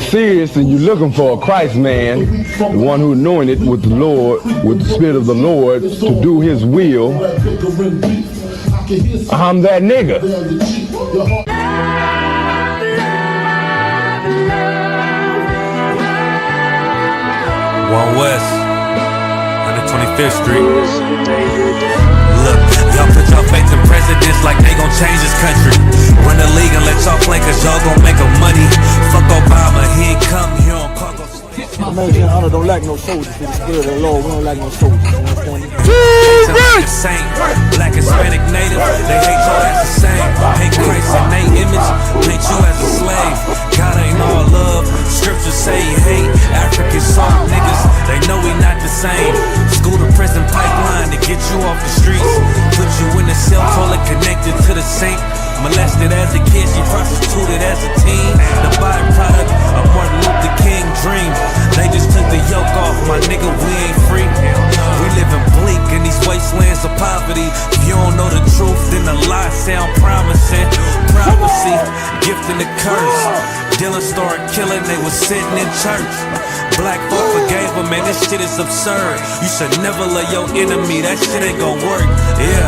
Serious and you're looking for a Christ man, the one who anointed with the Lord, with the Spirit of the Lord to do his will, I'm that nigga. One West, 125th Street. Look, y'all put your faith in presidents like they gon' change this country. Run the league and let y'all play cause y'all gon' make a money. Fuck Obama, he ain't come here on cargo. American honor don't like no soldiers. For the spirit of the Lord, we don't like no soldiers. Saint, black, Hispanic, native, they hate y'all as the same. Hate Christ and they image, paint you as a slave. God ain't all love, scriptures say he hate African soft niggas, they know we not the same. School to prison pipeline to get you off the streets. Put you in the cell toilet connected to the saint. Molested as a kid, she prostituted as a teen. The byproduct of Martin Luther King dream. They just took the yoke off, my nigga, we ain't free. We living bleak in these wastelands of poverty. If you don't know the truth, then the lies sound promising. Prophecy, gift and the curse. Dylan started killing, they was sitting in church. Black folk forgave him, man, this shit is absurd. You should never love your enemy, that shit ain't gon' work. Yeah,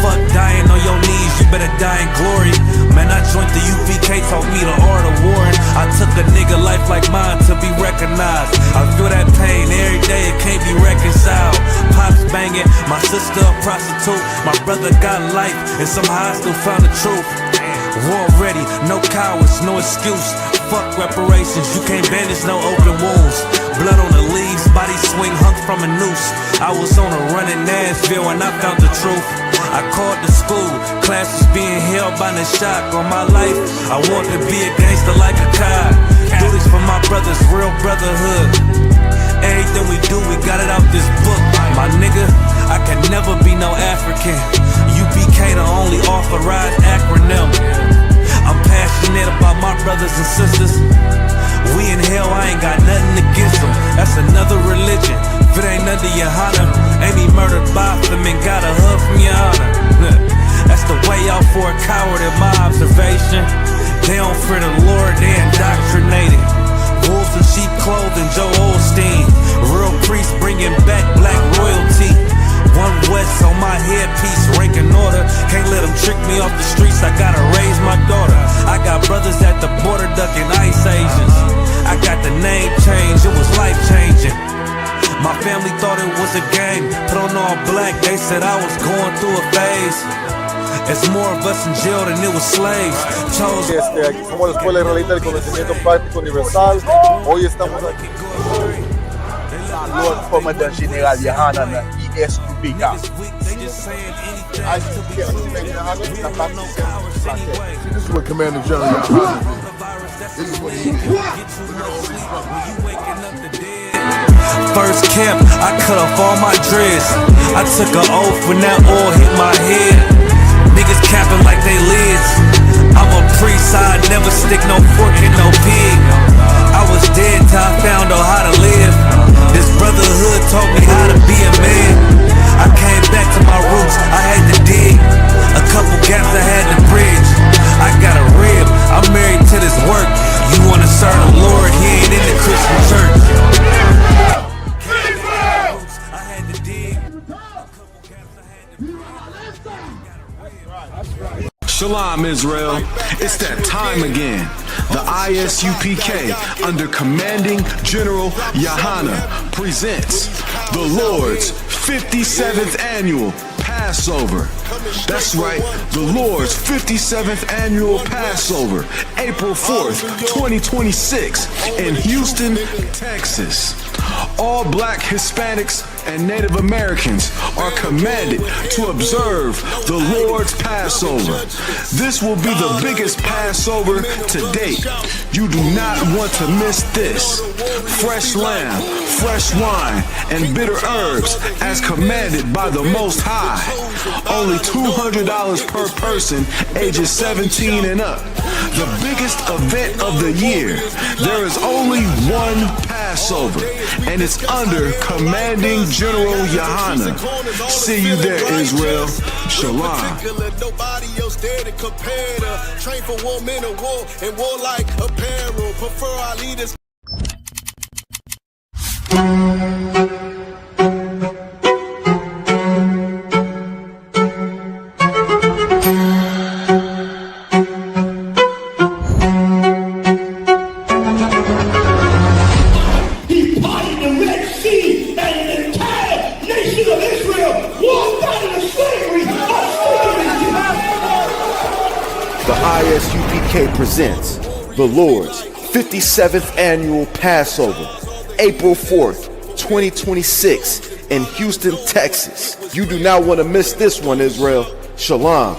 fuck dying on your knees, you better die in glory. Man, I joined the UPK, taught me the art of warring. I took a nigga life like mine to be recognized. I feel that pain every day, it can't be reconciled. Pops banging, my sister a prostitute. My brother got life, and somehow I still found the truth. War ready, no cowards, no excuse. Fuck reparations, you can't bandage no open wounds. Blood on the leaves, body swing hung from a noose. I was on a run in Nashville and I found the truth. I called the school, class was being held by the shock on my life. I want to be a gangster like a cop. Do this for my brothers, real brotherhood. Everything we do, we got it out this book. My nigga, I can never be no African. UPK the only authorized acronym. I'm passionate about my brothers and sisters. We in hell, I ain't got nothing against them. That's another religion. If it ain't under YAHANNA, ain't me murdered by them and got a hug from YAHANNA. That's the way out for a coward in my observation. They don't fear the Lord, they indoctrinated. Wolves in sheep clothing, Joe Osteen. Real priests bringing back black royalty. One West on my headpiece, ranking order. Can't let them trick me off the streets, I gotta raise my daughter. I got brothers at the border ducking ICE agents. I got the name change, it was life changing. My family thought it was a game, put on all black, they said I was going through a phase. It's more of us in jail than it was slaves. Aquí somos la Escuela Israelita del Conocimiento Práctico Universal. Hoy estamos aquí. Lord Commander General YAHANNA I.S.U.P.K. This is what Commander General YAHANNA did. This is what he did. First camp, I cut off all my dreads. I took an oath when that oil hit my head. Niggas capping like they lids. I'm a priest, I never stick no fork in no pig. I was dead till I found out how to live. This brotherhood taught me how to be a man. I came back to my roots, I had to dig. A couple gaps I had to bridge. I got a rib, I'm married to this work. You wanna serve the Lord, he ain't in the Christian church. I had to dig. Shalom, Israel. It's that time again. The I.S.U.P.K. under Commanding General YAHANNA presents the Lord's 57th Annual Passover. That's right, the Lord's 57th Annual Passover, April 4th, 2026 in Houston, Texas. All black Hispanics and Native Americans are commanded to observe the Lord's Passover. This will be the biggest Passover to date. You do not want to miss this. Fresh lamb, fresh wine, and bitter herbs as commanded by the Most High. Only $200 per person, ages 17 and up. The biggest event of the year. There is only one Passover. Passover, and it's under Commanding General YAHANNA. See you there, Israel. Shalom. Nobody else there to compare to. Train for war, men of war, and war like apparel. Prefer our leaders. He parted the Red Sea, and the entire nation of Israel walked out of the slavery of The I.S.U.P.K. presents the Lord's 57th Annual Passover, April 4th, 2026 in Houston, Texas. You do not want to miss this one, Israel. Shalom.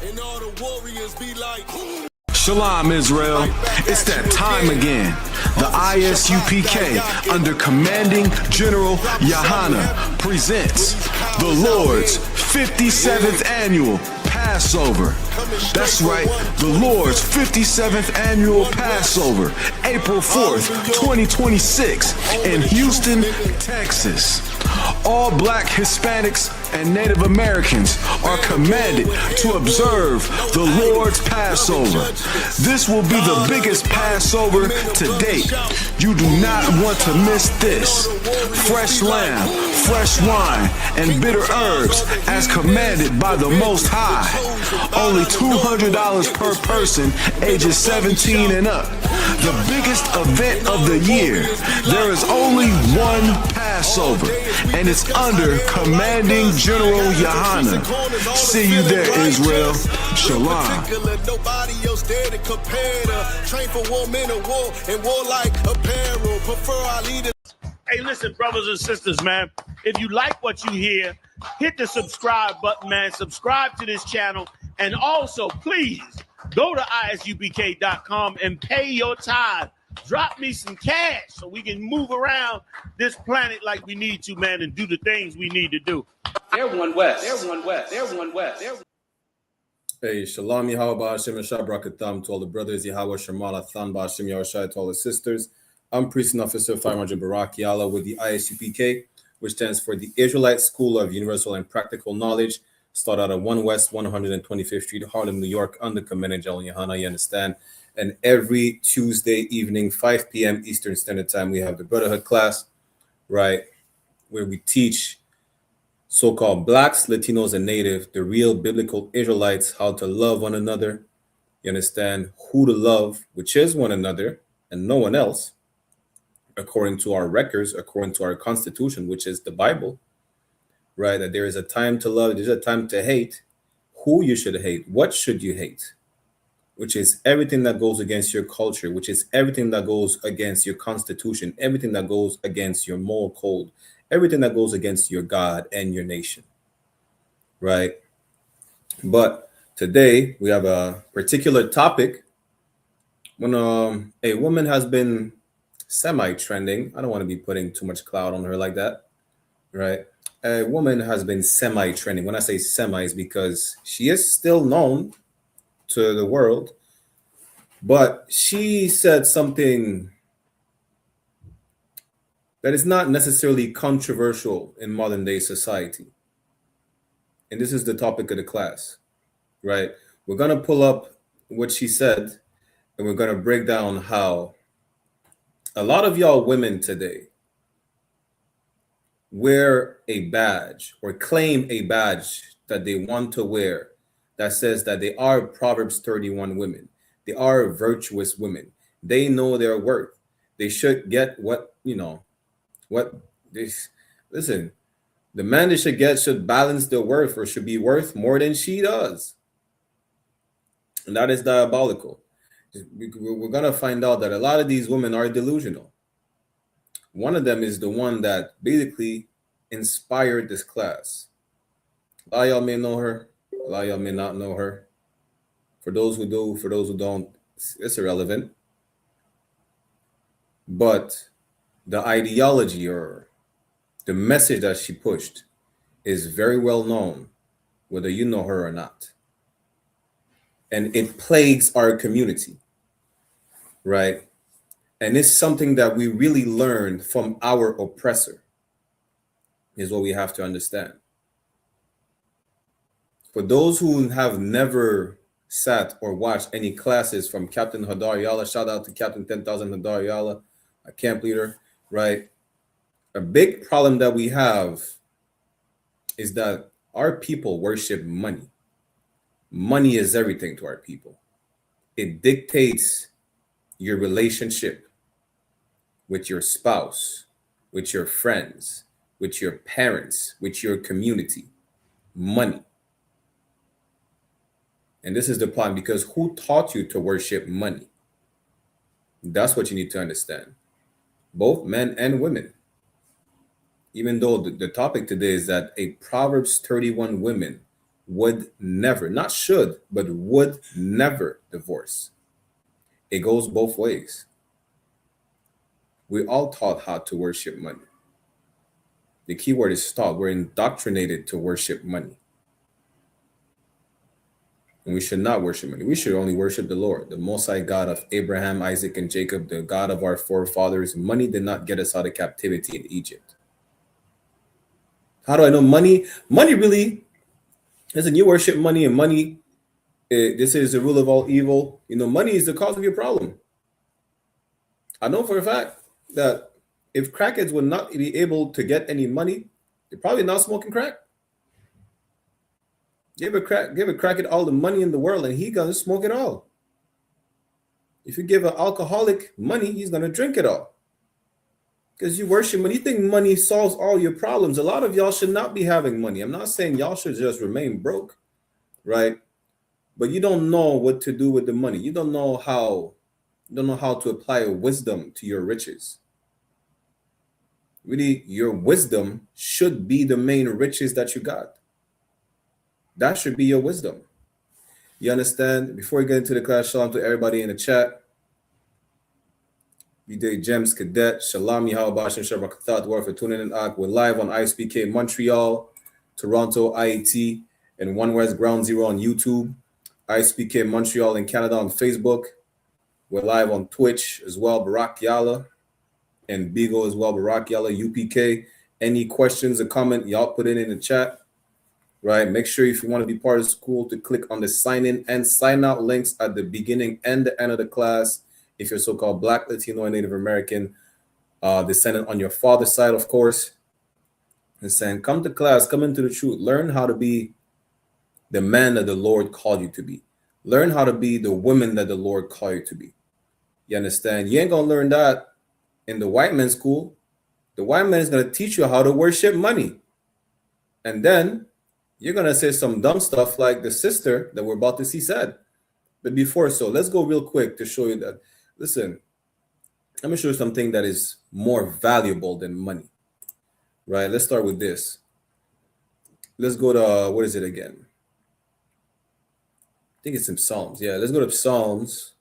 And all the warriors be like, Shalom, Israel. It's that time again. The I.S.U.P.K. under Commanding General YAHANNA presents the Lord's 57th Annual Passover. That's right, the Lord's 57th Annual Passover, April 4th, 2026 in Houston, Texas. All black Hispanics and Native Americans are commanded to observe the Lord's Passover. This will be the biggest Passover to date. You do not want to miss this. Fresh lamb, fresh wine, and bitter herbs as commanded by the Most High. Only $200 per person ages 17 and up. The biggest event of the year. There is only one Passover, and it's under Commanding General YAHANNA. See you there, Israel. Shalom. nobody else there to compare to. Train for war, men of war, and war like apparel. Prefer our leaders. Hey, listen, brothers and sisters, man. If you like what you hear, hit the subscribe button, man. Subscribe to this channel. And also, please, go to isupk.com and pay your tithe. Drop me some cash so we can move around this planet like we need to, man, and do the things we need to do. Everyone west. Everyone west. Everyone west. Hey, Shalom Yahweh Hashem and Shabrakatam to all the brothers, Yahweh Shemala Than Ba'Hashem Yahushai to all the sisters. I'm Priest and Officer 500 Barak Yala with the I.S.U.P.K, which stands for the Israelite School of Universal and Practical Knowledge. Start out at 1 West 125th Street, Harlem, New York, under Commanding General YAHANNA, you understand? And every Tuesday evening, 5 p.m. Eastern Standard Time, we have the Brotherhood class, right, where we teach so-called blacks, Latinos, and Native, the real biblical Israelites, how to love one another. You understand? Who to love, which is one another and no one else, according to our records, according to our Constitution, which is the Bible, right? That there is a time to love, there's a time to hate. Who you should hate, what should you hate, which is everything that goes against your culture, which is everything that goes against your Constitution, everything that goes against your moral code, everything that goes against your God and your nation, right? But today we have a particular topic. When a woman has been semi-trending, I don't want to be putting too much cloud on her like that, right? A woman has been semi-trending. When I say semi, it's because she is still known to the world, but she said something that is not necessarily controversial in modern day society. And this is the topic of the class, right? We're going to pull up what she said, and we're going to break down how a lot of y'all women today wear a badge or claim a badge that they want to wear that says that they are Proverbs 31 women. They are virtuous women. They know their worth. They should get what, listen, the man they should get should balance their worth or should be worth more than she does. And that is diabolical. We're going to find out that a lot of these women are delusional. One of them is the one that basically inspired this class. A lot of y'all may know her. A lot of y'all may not know her. For those who do, for those who don't, it's irrelevant. But the ideology or the message that she pushed is very well known, whether you know her or not. And it plagues our community, right? And it's something that we really learned from our oppressor, is what we have to understand. For those who have never sat or watched any classes from Captain Hadar Yalla, shout out to Captain 10,000 Hadar Yalla, a camp leader, right? A big problem that we have is that our people worship money. Money is everything to our people. It dictates your relationship with your spouse, with your friends, with your parents, with your community. Money. And this is the problem, because who taught you to worship money? That's what you need to understand. Both men and women. Even though the topic today is that a Proverbs 31 woman would never, not should, but would never divorce. It goes both ways. We all taught how to worship money. The key word is taught. We're indoctrinated to worship money. And we should not worship money. We should only worship the Lord, the Most High God of Abraham, Isaac, and Jacob, the God of our forefathers. Money did not get us out of captivity in Egypt. How do I know money? Money really, listen, you worship money, and money, this is the rule of all evil. You know, money is the cause of your problem. I know for a fact that if crackheads would not be able to get any money, they're probably not smoking crack. Give a crackhead all the money in the world, and he's gonna smoke it all. If you give an alcoholic money, he's gonna drink it all. Because you worship money. You think money solves all your problems. A lot of y'all should not be having money. I'm not saying y'all should just remain broke, right? But you don't know what to do with the money. You don't know how to apply wisdom to your riches. Really, your wisdom should be the main riches that you got. That should be your wisdom. You understand? Before we get into the class, shalom to everybody in the chat. B-Day Gems Cadet, Shalom, Yahawashi, Shabbat, War for tuning in. We're live on I.S.U.P.K, Montreal, Toronto, IAT, and One West Ground Zero on YouTube. I.S.U.P.K Montreal in Canada on Facebook. We're live on Twitch as well, Barak Yalla, and Beagle as well, Barak Yalla, UPK. Any questions or comment, y'all put it in the chat, right? Make sure if you want to be part of the school to click on the sign in and sign out links at the beginning and the end of the class. If you're so-called Black, Latino, and Native American descendant on your father's side, of course, and saying, come to class, come into the truth, learn how to be the man that the Lord called you to be. Learn how to be the woman that the Lord called you to be. You understand? You ain't going to learn that in the white man's school. The white man is going to teach you how to worship money. And then you're going to say some dumb stuff like the sister that we're about to see said. But before so, let's go real quick to show you that. Listen, let me show you something that is more valuable than money. Right? Let's start with this. Let's go to, what is it again? I think it's in Psalms. Yeah, let's go to Psalms.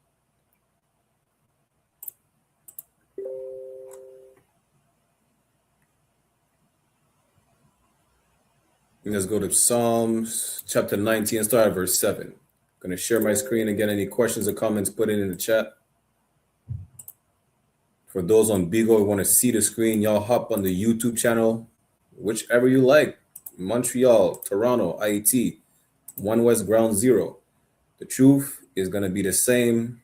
Let's go to Psalms chapter 19, start at verse 7. I'm going to share my screen again. Any questions or comments, put it in the chat. For those on Beagle who want to see the screen, y'all hop on the YouTube channel, whichever you like. Montreal, Toronto, IAT, One West Ground Zero. The truth is going to be the same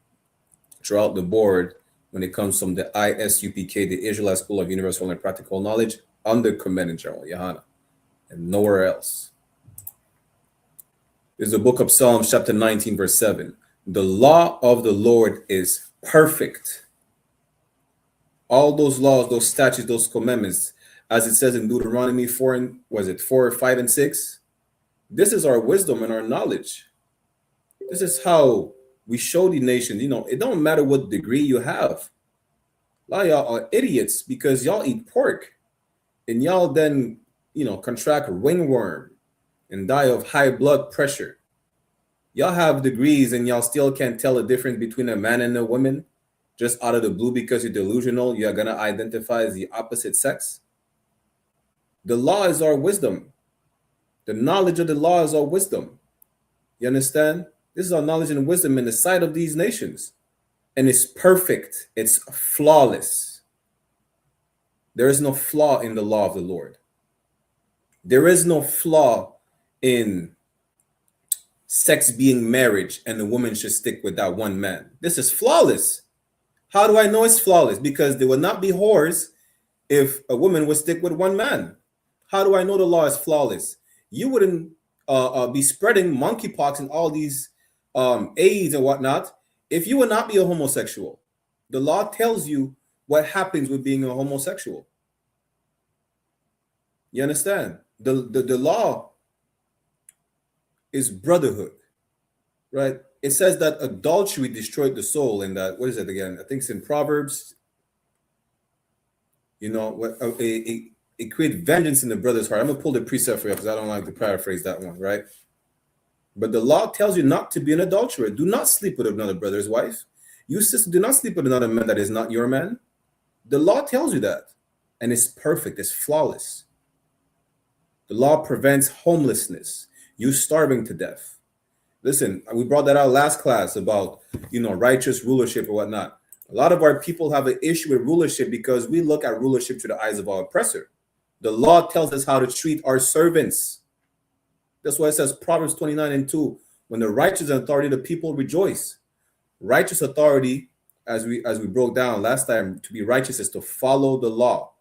throughout the board when it comes from the I.S.U.P.K, the Israelite School of Universal and Practical Knowledge, under Command General YAHANNA, and nowhere else. This is the book of Psalms, chapter 19, verse 7. The law of the Lord is perfect. All those laws, those statutes, those commandments, as it says in Deuteronomy 4, 5, and 6. This is our wisdom and our knowledge. This is how we show the nation, it don't matter what degree you have. A lot of y'all are idiots because y'all eat pork and y'all then, contract ringworm and die of high blood pressure. Y'all have degrees and y'all still can't tell the difference between a man and a woman. Just out of the blue, because you're delusional, you're going to identify as the opposite sex. The law is our wisdom. The knowledge of the law is our wisdom. You understand? This is our knowledge and wisdom in the sight of these nations. and it's perfect. It's flawless. There is no flaw in the law of the Lord. There is no flaw in sex being marriage and the woman should stick with that one man. This is flawless. How do I know it's flawless? Because there would not be whores if a woman would stick with one man. How do I know the law is flawless? You wouldn't be spreading monkeypox and all these AIDS and whatnot if you would not be a homosexual. The law tells you what happens with being a homosexual. You understand? The law is brotherhood, right? It says that adultery destroyed the soul, and that, what is it again? I think it's in Proverbs. You know, it created vengeance in the brother's heart. I'm gonna pull the precept for you because I don't like to paraphrase that one, right? But the law tells you not to be an adulterer. Do not sleep with another brother's wife. You sister, do not sleep with another man that is not your man. The law tells you that, and it's perfect. It's flawless. The law prevents homelessness, you starving to death. Listen, we brought that out last class about, you know, righteous rulership or whatnot. A lot of our people have an issue with rulership because we look at rulership through the eyes of our oppressor. The law tells us how to treat our servants. That's why it says Proverbs 29:2, when the righteous authority, the people rejoice. Righteous authority, as we broke down last time, to be righteous is to follow the law.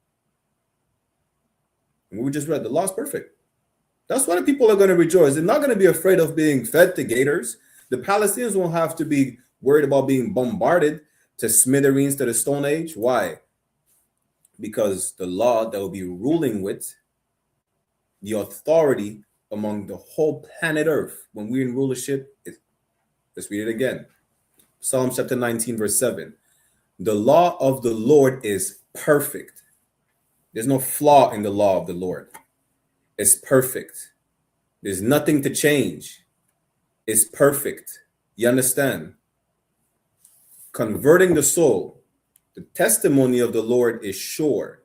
And we just read the law is perfect. That's why the people are going to rejoice. They're not going to be afraid of being fed to gators. The Palestinians won't have to be worried about being bombarded to smithereens to the Stone Age. Why? Because the law that will be ruling with the authority among the whole planet Earth. When we're in rulership, let's read it again. Psalm chapter 19, verse 7. The law of the Lord is perfect. There's no flaw in the law of the Lord. It's perfect. There's nothing to change. It's perfect. You understand? Converting the soul. The testimony of the Lord is sure.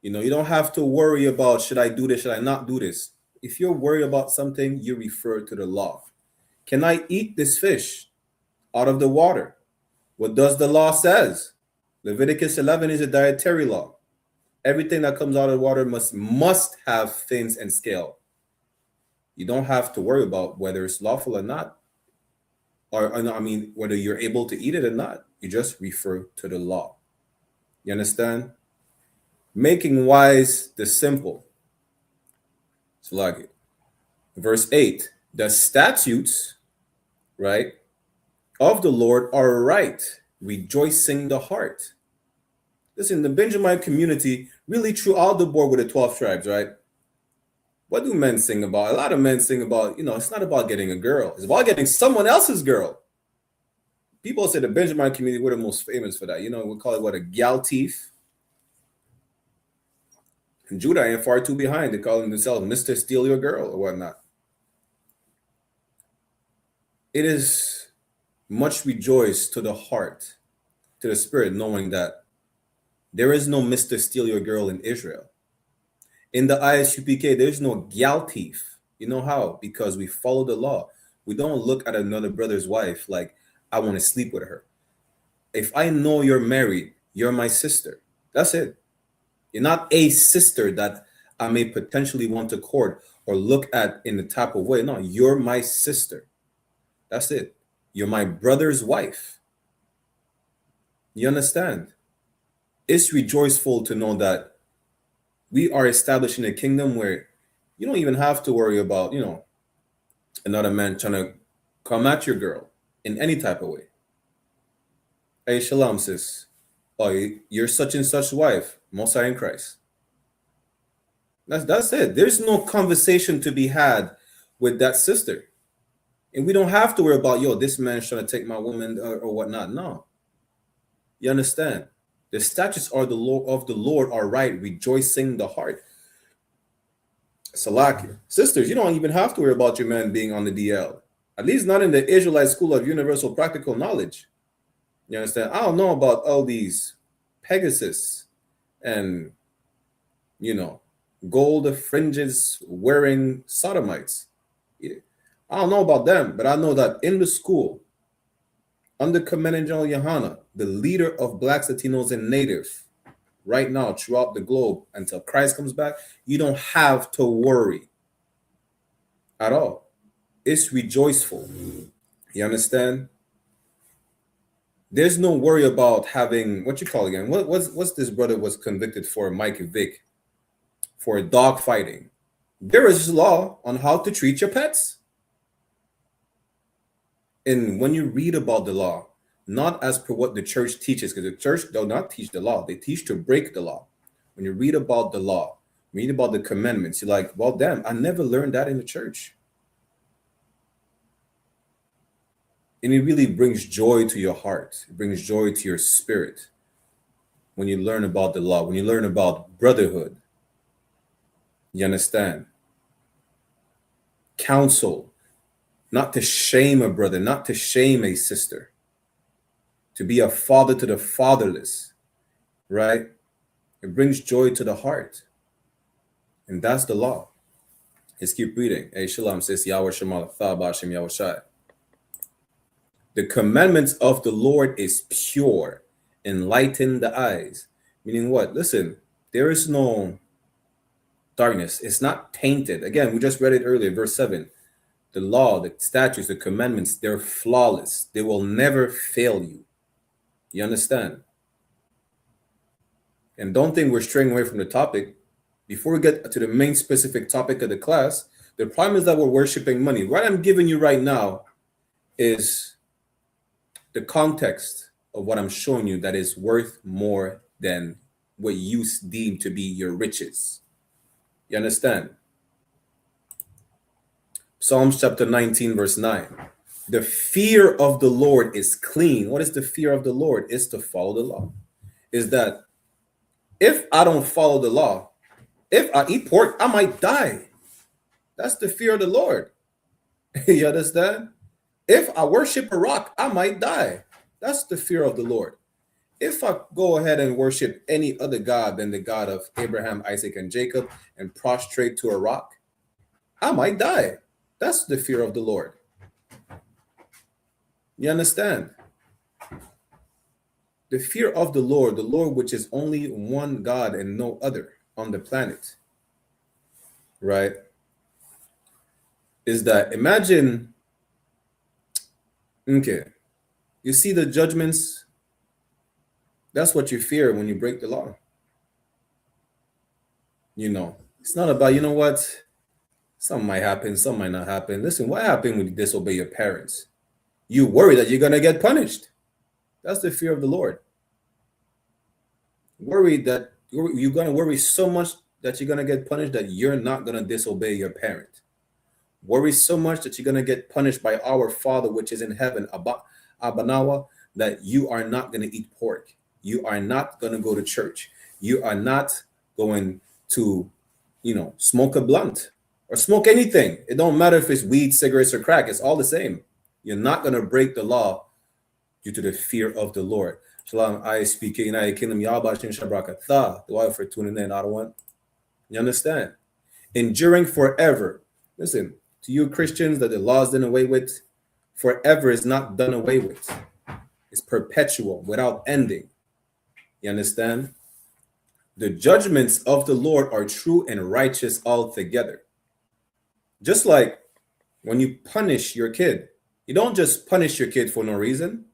You know, you don't have to worry about, should I do this? Should I not do this? If you're worried about something, you refer to the law. Can I eat this fish out of the water? What does the law says? Leviticus 11 is a dietary law. Everything that comes out of the water must have fins and scale. You don't have to worry about whether it's lawful or not. Or I mean, whether you're able to eat it or not. You just refer to the law. You understand? Making wise the simple. So like it. Verse 8. The statutes, right, of the Lord are right, rejoicing the heart. Listen, the Benjamin community really threw all the board with the 12 tribes, right? What do men sing about? A lot of men sing about, you know, it's not about getting a girl. It's about getting someone else's girl. People say the Benjamin community, we're the most famous for that. You know, we call it what, a gal thief. And Judah ain't far too behind. They call themselves Mr. Steal Your Girl or whatnot. It is much rejoice to the heart, to the spirit, knowing that there is no Mr. Steal Your Girl in Israel. In the I.S.U.P.K, there's no gal thief. You know how? Because we follow the law. We don't look at another brother's wife like, I want to sleep with her. If I know you're married, you're my sister. That's it. You're not a sister that I may potentially want to court or look at in the type of way. No, you're my sister. That's it. You're my brother's wife. You understand? It's rejoiceful to know that we are establishing a kingdom where you don't even have to worry about, you know, another man trying to come at your girl in any type of way. Hey, shalom, sis. Oh, you're such and such wife, Most High in Christ. That's it. There's no conversation to be had with that sister. And we don't have to worry about, yo, this man's trying to take my woman or whatnot. No. You understand? The statutes are the law of the Lord are right, rejoicing the heart. Salakia. Sisters, you don't even have to worry about your man being on the DL. At least not in the Israelite school of universal practical knowledge. You understand? I don't know about all these Pegasus and, you know, gold fringes wearing sodomites. I don't know about them, but I know that in the school under Commandant General YAHANNA, the leader of blacks, Latinos, and Native, right now throughout the globe until Christ comes back, you don't have to worry at all. It's rejoiceful. You understand? There's no worry about having, what you call again? What's this brother was convicted for, Mike Vick, for dog fighting. There is law on how to treat your pets. And when you read about the law, not as per what the church teaches, because the church does not teach the law. They teach to break the law. When you read about the law, read about the commandments, you're like, well, damn, I never learned that in the church. And it really brings joy to your heart. It brings joy to your spirit when you learn about the law, when you learn about brotherhood. You understand? Counsel, not to shame a brother, not to shame a sister, to be a father to the fatherless, right? It brings joy to the heart. And that's the law. Let's keep reading. Hey, Shalom says, Yahweh Shema Ba'ashem Yahweh Shai. The commandments of the Lord is pure, enlighten the eyes. Meaning what? Listen, there is no darkness. It's not tainted. Again, we just read it earlier, verse 7. The law, the statutes, the commandments, they're flawless. They will never fail you. You understand? And don't think we're straying away from the topic. Before we get to the main specific topic of the class, the problem is that we're worshiping money. What I'm giving you right now is the context of what I'm showing you that is worth more than what you deem to be your riches. You understand? Psalms chapter 19, verse 9. The fear of the Lord is clean. What is the fear of the Lord? Is to follow the law. Is that if I don't follow the law, if I eat pork, I might die. That's the fear of the Lord. You understand? If I worship a rock, I might die. That's the fear of the Lord. If I go ahead and worship any other God than the God of Abraham, Isaac, and Jacob and prostrate to a rock, I might die. That's the fear of the Lord. You understand? The fear of the Lord which is only one God and no other on the planet, right? Is that, imagine, okay, you see the judgments, that's what you fear when you break the law. You know, it's not about, you know what, something might happen, something might not happen. Listen, what happened when you disobey your parents? You worry that you're going to get punished. That's the fear of the Lord. Worry that you're going to worry so much that you're going to get punished that you're not going to disobey your parent. Worry so much that you're going to get punished by our Father which is in heaven, Abanawa, that you are not going to eat pork. You are not going to go to church. You are not going to, smoke a blunt or smoke anything. It don't matter if it's weed, cigarettes, or crack. It's all the same. You're not going to break the law due to the fear of the Lord. Shalom, I.S.U.P.K, United Kingdom, Yahweh Shem Shabrakatha. The wife for tuning in, I don't want. You understand? Enduring forever. Listen, to you Christians that the law is done away with, forever is not done away with. It's perpetual, without ending. You understand? The judgments of the Lord are true and righteous altogether. Just like when you punish your kid, you don't just punish your kid for no reason.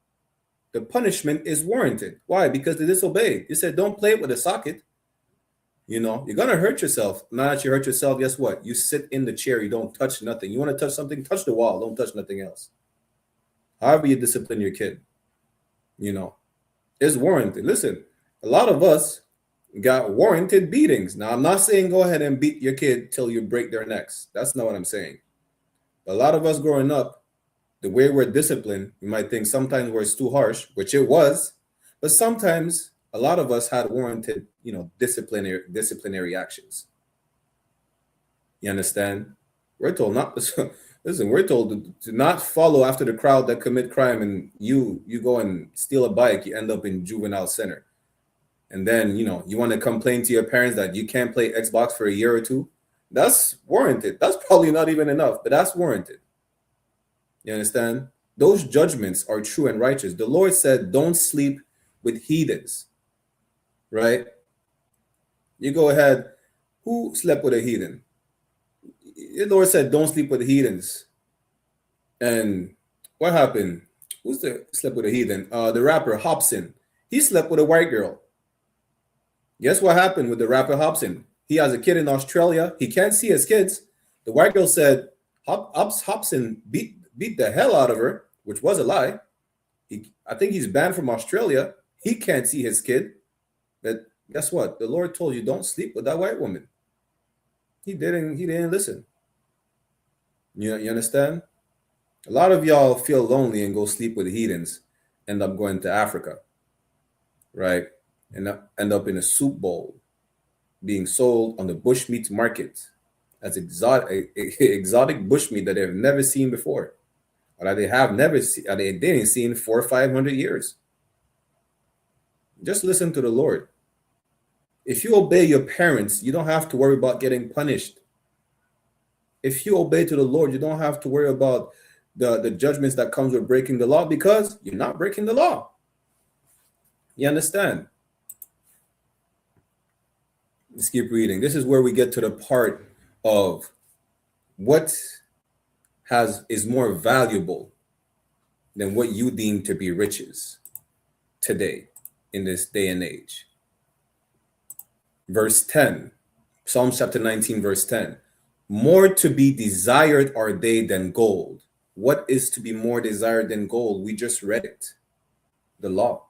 The punishment is warranted. Why? Because they disobeyed. You said, don't play with a socket. You're going to hurt yourself. Now that you hurt yourself, guess what? You sit in the chair. You don't touch nothing. You want to touch something? Touch the wall. Don't touch nothing else. However you discipline your kid, it's warranted. Listen, a lot of us got warranted beatings. Now, I'm not saying go ahead and beat your kid till you break their necks. That's not what I'm saying. A lot of us growing up, the way we're disciplined, you might think sometimes where it's too harsh, which it was, but sometimes a lot of us had warranted, disciplinary actions. You understand? We're told not to, listen, we're told to not follow after the crowd that commit crime, and you go and steal a bike, you end up in juvenile center. And then, you want to complain to your parents that you can't play Xbox for a year or two. That's warranted. That's probably not even enough, but that's warranted. You understand? those judgments are true and righteous. The Lord said, don't sleep with heathens, right? You go ahead. Who slept with a heathen? The Lord said, don't sleep with heathens. And what happened? Who's the slept with a heathen? The rapper Hobson. He slept with a white girl. Guess what happened with the rapper Hobson? He has a kid in Australia. He can't see his kids. The white girl said Hobson beat the hell out of her, which was a lie. I think he's banned from Australia. He can't see his kid. But guess what? The Lord told you don't sleep with that white woman. He didn't listen. You understand? A lot of y'all feel lonely and go sleep with heathens, end up going to Africa, right? And end up in a soup bowl being sold on the bushmeat market as exotic bushmeat that they've never seen before, or that they have never seen, they didn't see in 400 or 500 years. Just listen to the Lord. If you obey your parents, you don't have to worry about getting punished. If you obey to the Lord, you don't have to worry about the judgments that comes with breaking the law, because you're not breaking the law. You understand? Let's keep reading. This is where we get to the part of what is more valuable than what you deem to be riches today in this day and age. Verse 10, Psalm chapter 19, verse 10. More to be desired are they than gold. What is to be more desired than gold? We just read it. The law,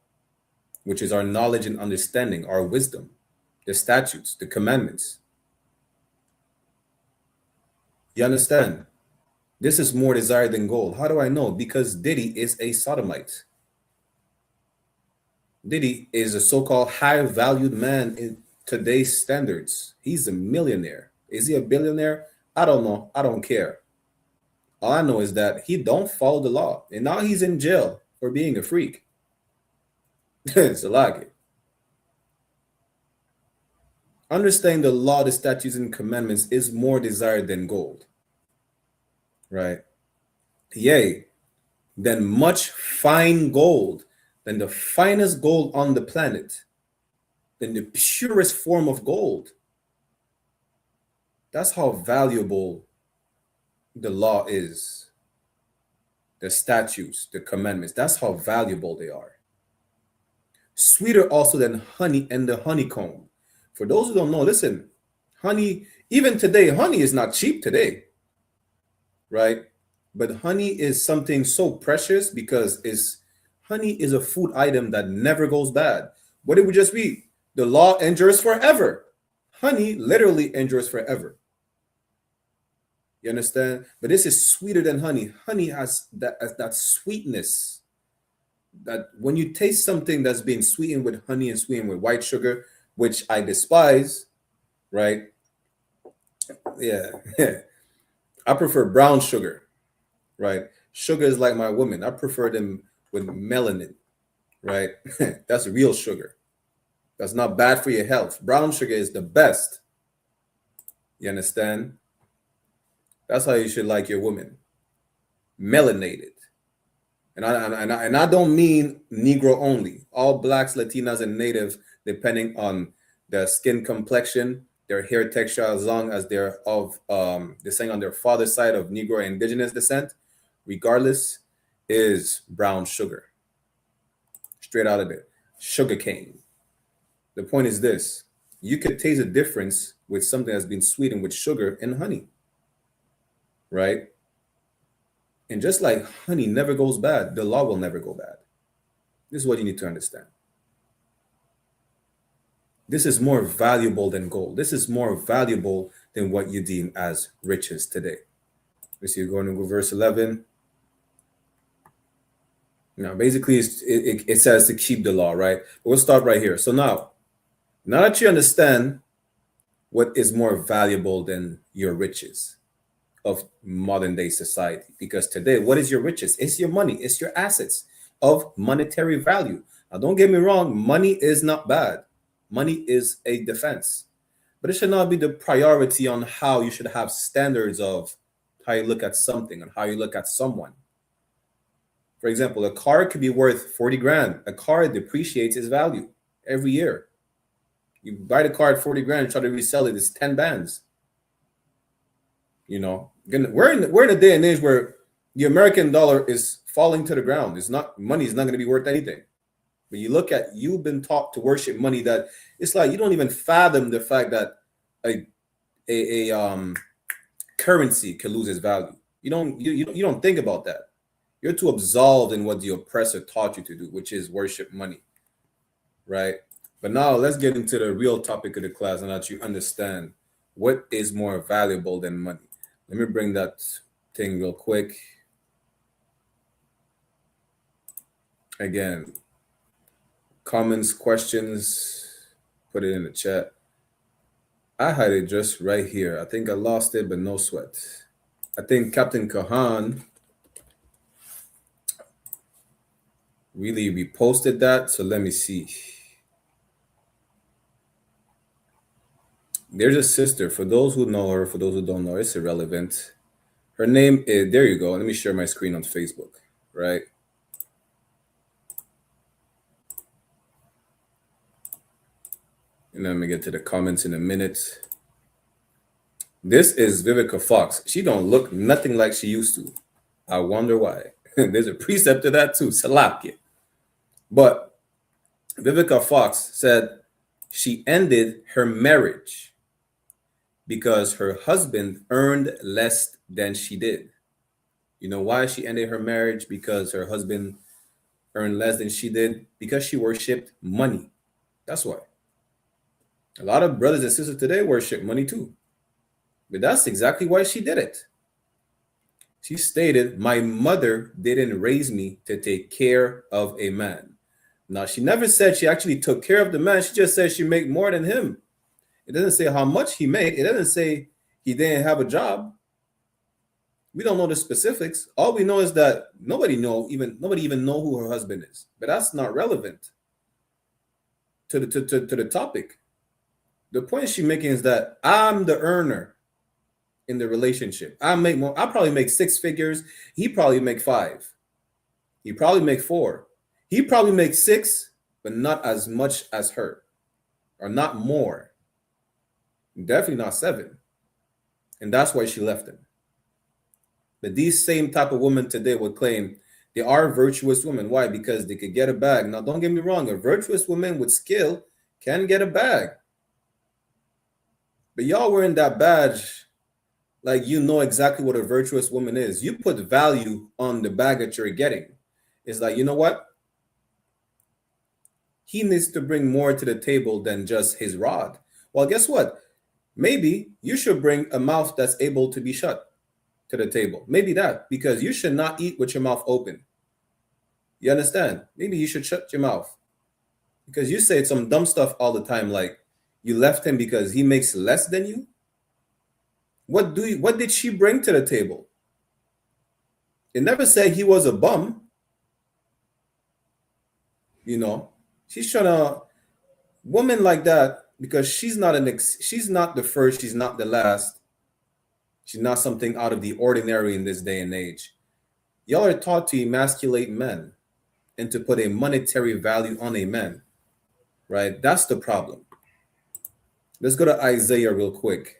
which is our knowledge and understanding, our wisdom, the statutes, the commandments. You understand? This is more desired than gold. How do I know? Because Diddy is a sodomite. Diddy is a so-called high-valued man in today's standards. He's a millionaire. Is he a billionaire? I don't know. I don't care. All I know is that he don't follow the law. And now he's in jail for being a freak. It's a lie. Understanding the law, the statutes, and commandments is more desired than gold. Right? Yea, than much fine gold, than the finest gold on the planet, than the purest form of gold. That's how valuable the law is. The statutes, the commandments, that's how valuable they are. Sweeter also than honey and the honeycomb. For those who don't know, listen, honey, even today, honey is not cheap today, right? But honey is something so precious because honey is a food item that never goes bad. What did we just read? The law endures forever. Honey literally endures forever. You understand? But this is sweeter than honey. Honey has that sweetness that when you taste something that's being sweetened with honey and sweetened with white sugar, which I despise, right? Yeah. I prefer brown sugar, right? Sugar is like my woman. I prefer them with melanin, right? That's real sugar. That's not bad for your health. Brown sugar is the best. You understand? That's how you should like your woman. Melanated. And I don't mean Negro only. All blacks, Latinas, and Native, depending on their skin complexion, their hair texture, as long as they're of descending on their father's side of Negro and indigenous descent, regardless, is brown sugar. Straight out of it. Sugar cane. The point is this. You could taste a difference with something that's been sweetened with sugar and honey. Right? And just like honey never goes bad, the law will never go bad. This is what you need to understand. This is more valuable than gold. This is more valuable than what you deem as riches today. Let's see, going to go verse 11. Now, basically, it says to keep the law, right? But we'll start right here. So now that you understand what is more valuable than your riches of modern day society, because today, what is your riches? It's your money, it's your assets of monetary value. Now, don't get me wrong, money is not bad. Money is a defense, but it should not be the priority on how you should have standards of how you look at something and how you look at someone. For example, a car could be worth 40 grand. A car depreciates its value every year. You buy the car at 40 grand and try to resell it, it's 10 bands. You know, we're in a day and age where the American dollar is falling to the ground. Money is not going to be worth anything. But you look at, you've been taught to worship money, that it's like you don't even fathom the fact that a currency can lose its value. You don't think about that. You're too absolved in what the oppressor taught you to do, which is worship money, right? But now let's get into the real topic of the class, and that you understand what is more valuable than money. Let me bring that thing real quick. Again, comments, questions, put it in the chat. I had it just right here. I think I lost it, but no sweat. I think Captain Kahan really reposted that. So let me see. There's a sister. For those who know her, for those who don't know, it's irrelevant. Her name is, there you go. Let me share my screen on Facebook, right? And then let me get to the comments in a minute. This is Vivica Fox. She don't look nothing like she used to. I wonder why. There's a precept to that too, Salapke. But Vivica Fox said she ended her marriage because her husband earned less than she did. You know why she ended her marriage? Because her husband earned less than she did? Because she worshipped money. That's why. A lot of brothers and sisters today worship money too. But that's exactly why she did it. She stated, "My mother didn't raise me to take care of a man." Now, she never said she actually took care of the man. She just said she made more than him. It doesn't say how much he made. It doesn't say he didn't have a job. We don't know the specifics. All we know is that nobody even know who her husband is. But that's not relevant to the topic. The point she's making is that I'm the earner in the relationship. I make more. I probably make 6 figures. He probably make 5. He probably make 4. He probably makes 6, but not as much as her, or not more. Definitely not 7. And that's why she left him. But these same type of women today would claim they are virtuous women. Why? Because they could get a bag. Now, don't get me wrong. A virtuous woman with skill can get a bag. But y'all wearing that badge like you know exactly what a virtuous woman is. You put value on the bag that you're getting. It's like, you know what? He needs to bring more to the table than just his rod. Well, guess what? Maybe you should bring a mouth that's able to be shut to the table. Maybe that, because you should not eat with your mouth open. You understand? Maybe you should shut your mouth, because you say some dumb stuff all the time, like you left him because he makes less than you. What did she bring to the table? It never said he was a bum. You know, she's trying to, woman like that, because she's not the first, she's not the last. She's not something out of the ordinary in this day and age. Y'all are taught to emasculate men and to put a monetary value on a man, right? That's the problem. Let's go to Isaiah real quick.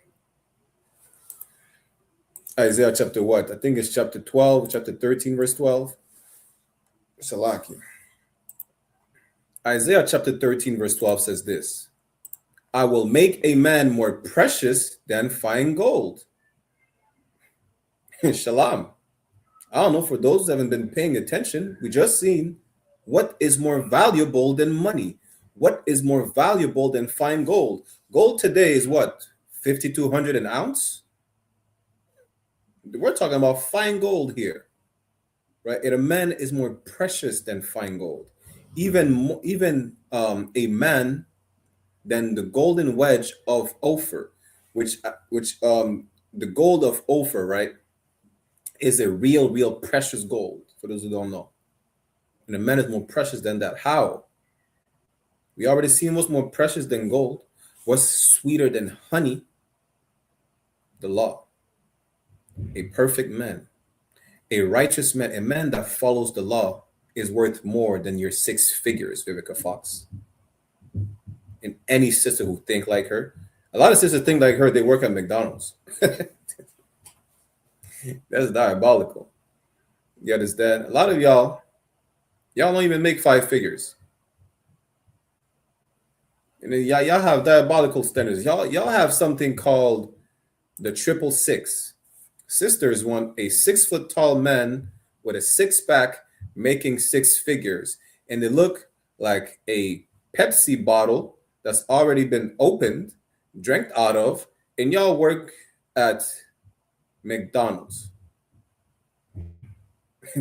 Isaiah chapter what? I think it's chapter 12, chapter 13, verse 12. Salaki. Isaiah chapter 13, verse 12 says this: I will make a man more precious than fine gold. Shalom. I don't know, for those who haven't been paying attention, we just seen what is more valuable than money. What is more valuable than fine gold? Gold today is what? 5,200 an ounce? We're talking about fine gold here, right? And a man is more precious than fine gold. Even a man than the golden wedge of Ophir, which the gold of Ophir, right, is a real precious gold, for those who don't know. And a man is more precious than that. How? We already seen what's more precious than gold. What's sweeter than honey? The law. A perfect man. A righteous man, a man that follows the law, is worth more than your 6 figures, Vivica Fox. And any sister who think like her, a lot of sisters think like her, they work at McDonald's. That's diabolical. You understand? A lot of y'all don't even make 5 figures. And then y'all have diabolical standards. Y'all have something called the 666. Sisters want a 6 foot tall man with a 6-pack making 6 figures, and they look like a Pepsi bottle that's already been opened, drank out of, and y'all work at McDonald's.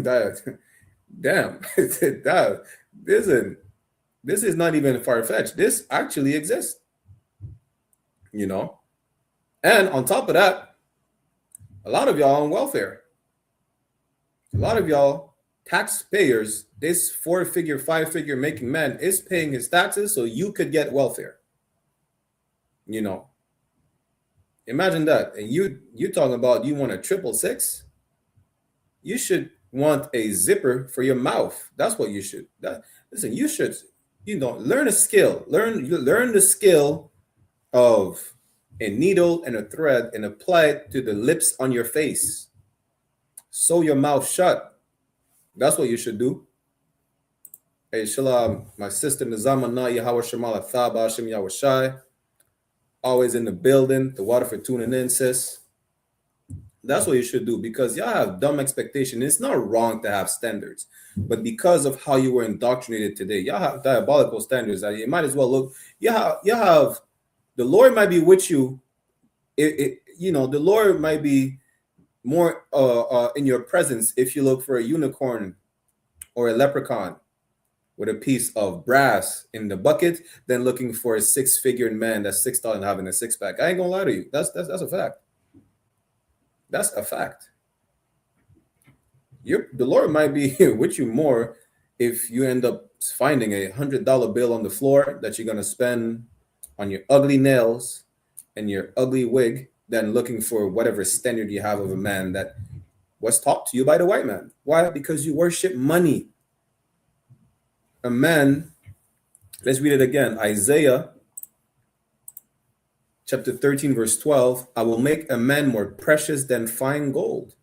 Damn, this is not even far-fetched. This actually exists, you know. And on top of that, a lot of y'all on welfare. A lot of y'all taxpayers, this 4-figure, 5-figure making man is paying his taxes so you could get welfare. You know, imagine that. And you talking about you want a 666? You should want a zipper for your mouth. That's what you should. Listen, you should, learn a skill. Learn the skill of a needle and a thread and apply it to the lips on your face. Sew your mouth shut. That's what you should do. Hey, Shalom, my sister Nizama Na Yahweh Shemala Thaba Hashem Yahweh Shai. Always in the building. The water for tuning in, sis. That's what you should do, because y'all have dumb expectation. It's not wrong to have standards, but because of how you were indoctrinated today, y'all have diabolical standards that you might as well look. You have the Lord might be with you. The Lord might be more in your presence if you look for a unicorn or a leprechaun with a piece of brass in the bucket than looking for a 6-figure man that's 6'0" having a 6-pack. I ain't gonna lie to you. That's a fact. That's a fact. The Lord might be with you more if you end up finding a $100 bill on the floor that you're gonna spend on your ugly nails and your ugly wig than looking for whatever standard you have of a man that was taught to you by the white man. Why? Because you worship money. A man, let's read it again. Isaiah chapter 13, verse 12, I will make a man more precious than fine gold.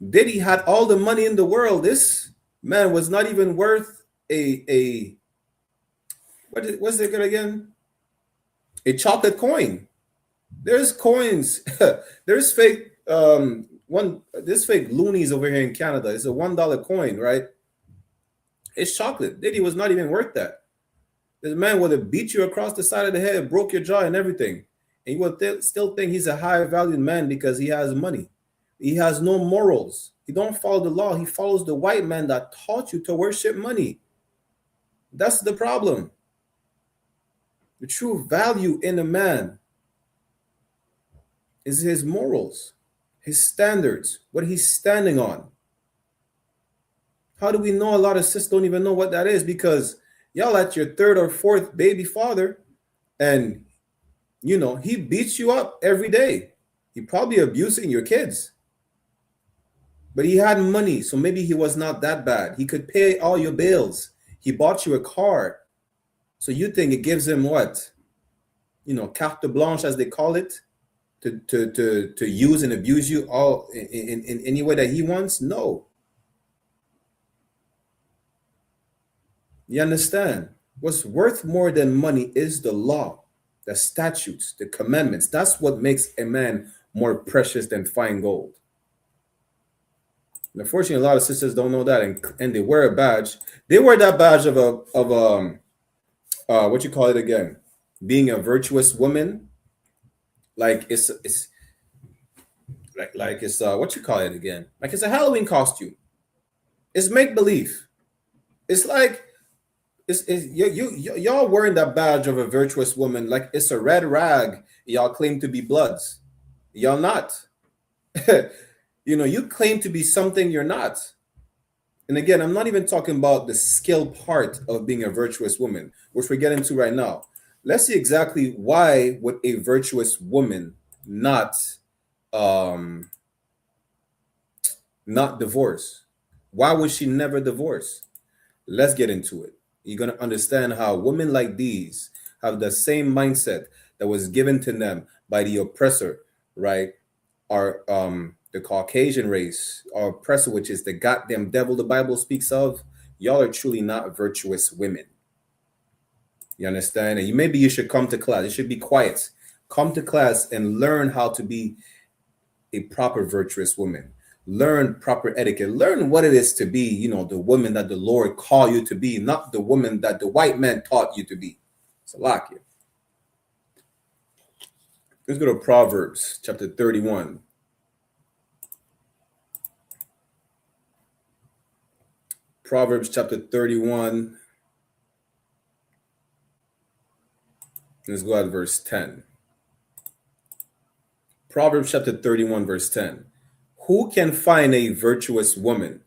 Diddy had all the money in the world. This man was not even worth what's it again? A chocolate coin. There's coins. There's fake there's fake loonies over here in Canada. It's a $1 coin, right? It's chocolate. Diddy was not even worth that. This man would have beat you across the side of the head, broke your jaw and everything. And you would still think he's a high valued man because he has money. He has no morals. He don't follow the law. He follows the white man that taught you to worship money. That's the problem. The true value in a man is his morals, his standards, what he's standing on. How do we know a lot of sisters don't even know what that is? Because y'all at your 3rd or 4th baby father, and he beats you up every day. He probably abusing your kids. But he had money, so maybe he was not that bad. He could pay all your bills. He bought you a car. So you think it gives him what? Carte blanche, as they call it, to use and abuse you all in any way that he wants? No. You understand? What's worth more than money is the law, the statutes, the commandments. That's what makes a man more precious than fine gold. And unfortunately, a lot of sisters don't know that, and they wear a badge. They wear that badge of what you call it again? Being a virtuous woman. Like it's what you call it again? Like it's a Halloween costume. It's make believe. It's like y'all wearing that badge of a virtuous woman like it's a red rag. Y'all claim to be bloods. Y'all not. You claim to be something you're not. And again, I'm not even talking about the skill part of being a virtuous woman, which we're getting to right now. Let's see exactly why would a virtuous woman not not divorce? Why would she never divorce? Let's get into it. You're going to understand how women like these have the same mindset that was given to them by the oppressor, right? Our the Caucasian race, our oppressor, which is the goddamn devil the Bible speaks of. Y'all are truly not virtuous women. You understand? And maybe you should come to class. You should be quiet. Come to class and learn how to be a proper virtuous woman. Learn proper etiquette. Learn what it is to be, you know, the woman that the Lord called you to be, not the woman that the white man taught you to be. Salakia. Let's go to Proverbs chapter 31. Proverbs chapter 31. Let's go at verse 10. Proverbs chapter 31, verse 10. Who can find a virtuous woman?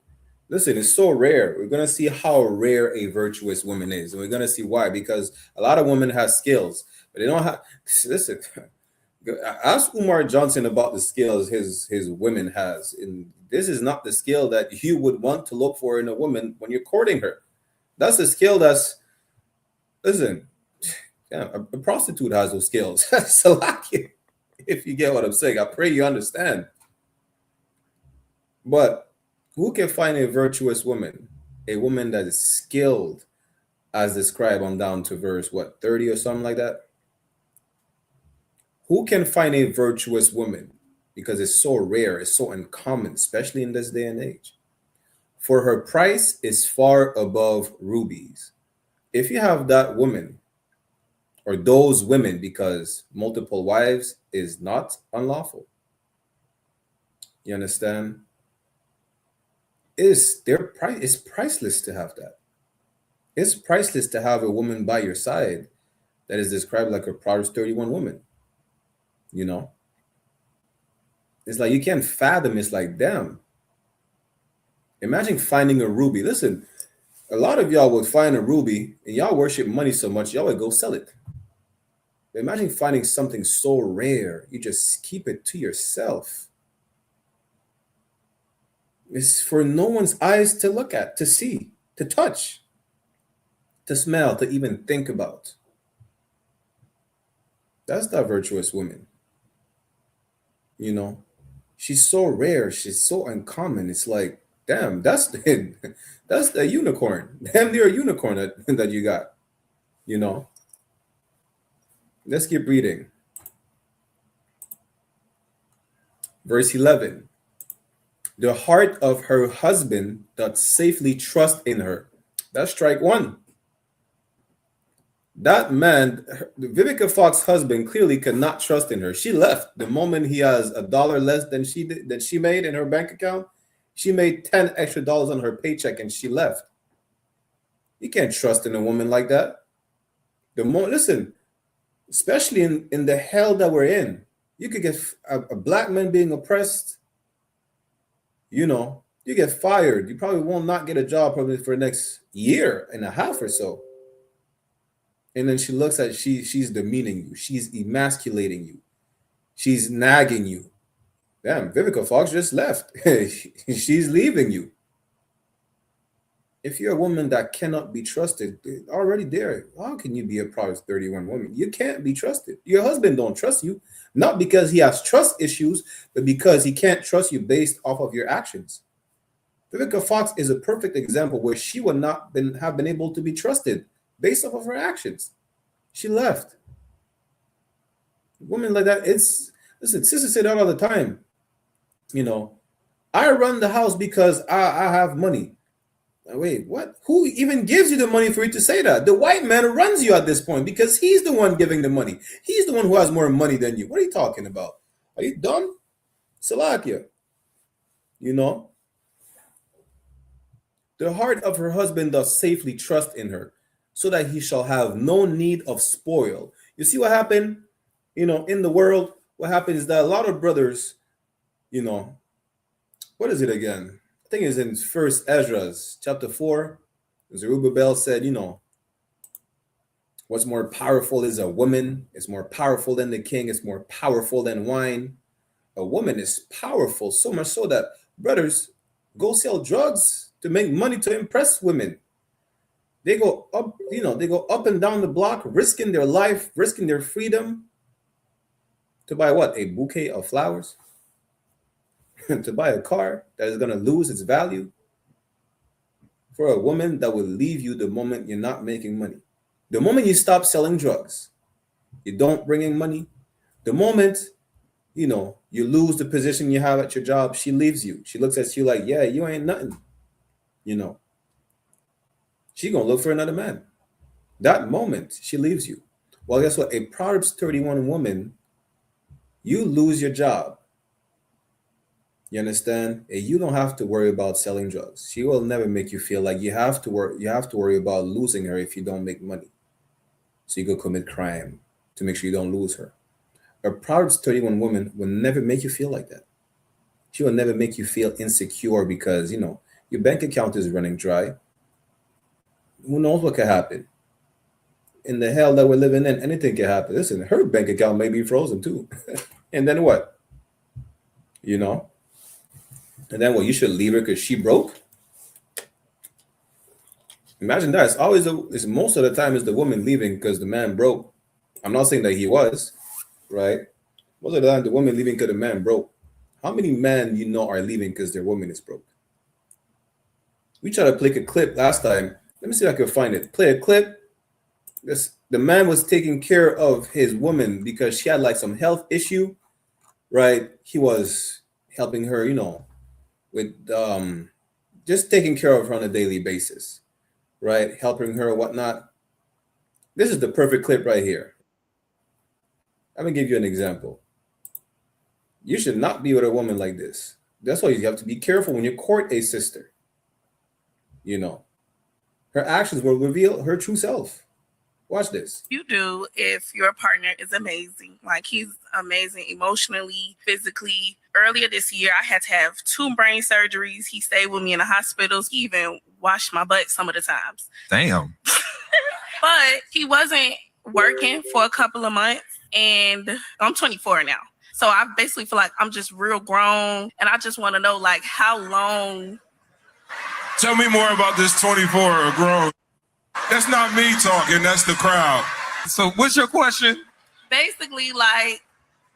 Listen, it's so rare. We're going to see how rare a virtuous woman is. And we're going to see why. Because a lot of women have skills, but they don't have... Listen, ask Umar Johnson about the skills his women has. And this is not the skill that you would want to look for in a woman when you're courting her. That's a skill that's... Listen, yeah, a prostitute has those skills. Salakia. If you get what I'm saying, I pray you understand. But who can find a virtuous woman? A woman that is skilled, as described on down to verse, 30 or something like that? Who can find a virtuous woman? Because it's so rare, it's so uncommon, especially in this day and age. For her price is far above rubies. If you have that woman, or those women, because multiple wives is not unlawful. You understand? It's priceless to have that. It's priceless to have a woman by your side that is described like a Proverbs 31 woman. You know? It's like you can't fathom. It's like, damn. Imagine finding a ruby. Listen, a lot of y'all would find a ruby and y'all worship money so much, y'all would go sell it. Imagine finding something so rare, you just keep it to yourself. It's for no one's eyes to look at, to see, to touch, to smell, to even think about. That's that virtuous woman. You know, she's so rare, she's so uncommon. It's like, damn, that's the unicorn. Damn near unicorn that you got, you know. Let's keep reading. Verse 11. The heart of her husband doth safely trust in her. That's strike one. That man, Vivica Fox's husband, clearly could not trust in her. She left the moment he has $1 less than she made in her bank account. She made $10 extra on her paycheck and she left. You can't trust in a woman like that. Listen, especially in the hell that we're in, you could get a black man being oppressed. You know, you get fired. You probably will not get a job probably for the next year and a half or so. And then she looks at she's demeaning you. She's emasculating you. She's nagging you. Damn, Vivica Fox just left. She's leaving you. If you're a woman that cannot be trusted, already there, how can you be a Proverbs 31 woman? You can't be trusted. Your husband don't trust you, not because he has trust issues, but because he can't trust you based off of your actions. Vivica Fox is a perfect example where she would not have been able to be trusted based off of her actions. She left. Women like that, listen, sisters say that all the time. You know, I run the house because I have money. Wait, what? Who even gives you the money for you to say that? The white man runs you at this point because he's the one giving the money. He's the one who has more money than you. What are you talking about? Are you dumb? Salakia. You know? The heart of her husband does safely trust in her, so that he shall have no need of spoil. You see what happened? You know, in the world, what happens is that a lot of brothers, you know, what is it again? I think it's in First Ezra, chapter 4. Zerubbabel said, you know, what's more powerful is a woman. It's more powerful than the king. It's more powerful than wine. A woman is powerful, so much so that, brothers, go sell drugs to make money to impress women. They go up, they go up and down the block, risking their life, risking their freedom to buy what? A bouquet of flowers? To buy a car that is going to lose its value for a woman that will leave you the moment you're not making money. The moment you stop selling drugs, you don't bring in money. The moment, you lose the position you have at your job, she leaves you. She looks at you like, yeah, you ain't nothing. She going to look for another man. That moment, she leaves you. Well, guess what? A Proverbs 31 woman, you lose your job. You understand? You don't have to worry about selling drugs. She will never make you feel like you have to worry about losing her if you don't make money. So you go commit crime to make sure you don't lose her. A Proverbs 31 woman will never make you feel like that. She will never make you feel insecure because, your bank account is running dry. Who knows what could happen? In the hell that we're living in, anything can happen. Listen, her bank account may be frozen too. And then what? And then you should leave her because she broke? Imagine that. It's most of the time is the woman leaving because the man broke. I'm not saying that he was, right? Most of the time the woman leaving because the man broke. How many men are leaving because their woman is broke? We tried to play a clip last time. Let me see if I can find it. Play a clip. The man was taking care of his woman because she had like some health issue, right? He was helping her, with just taking care of her on a daily basis, right? Helping her, whatnot. This is the perfect clip right here. I'm gonna give you an example. You should not be with a woman like this. That's why you have to be careful when you court a sister. Her actions will reveal her true self. Watch this. You do if your partner is amazing. Like, he's amazing emotionally, physically. Earlier this year, I had to have 2 brain surgeries. He stayed with me in the hospitals. He even washed my butt some of the times. Damn. But he wasn't working for a couple of months, and I'm 24 now. So I basically feel like I'm just real grown, and I just want to know, like, how long. Tell me more about this 24 or grown. That's not me talking, that's the crowd. So what's your question? Basically, like,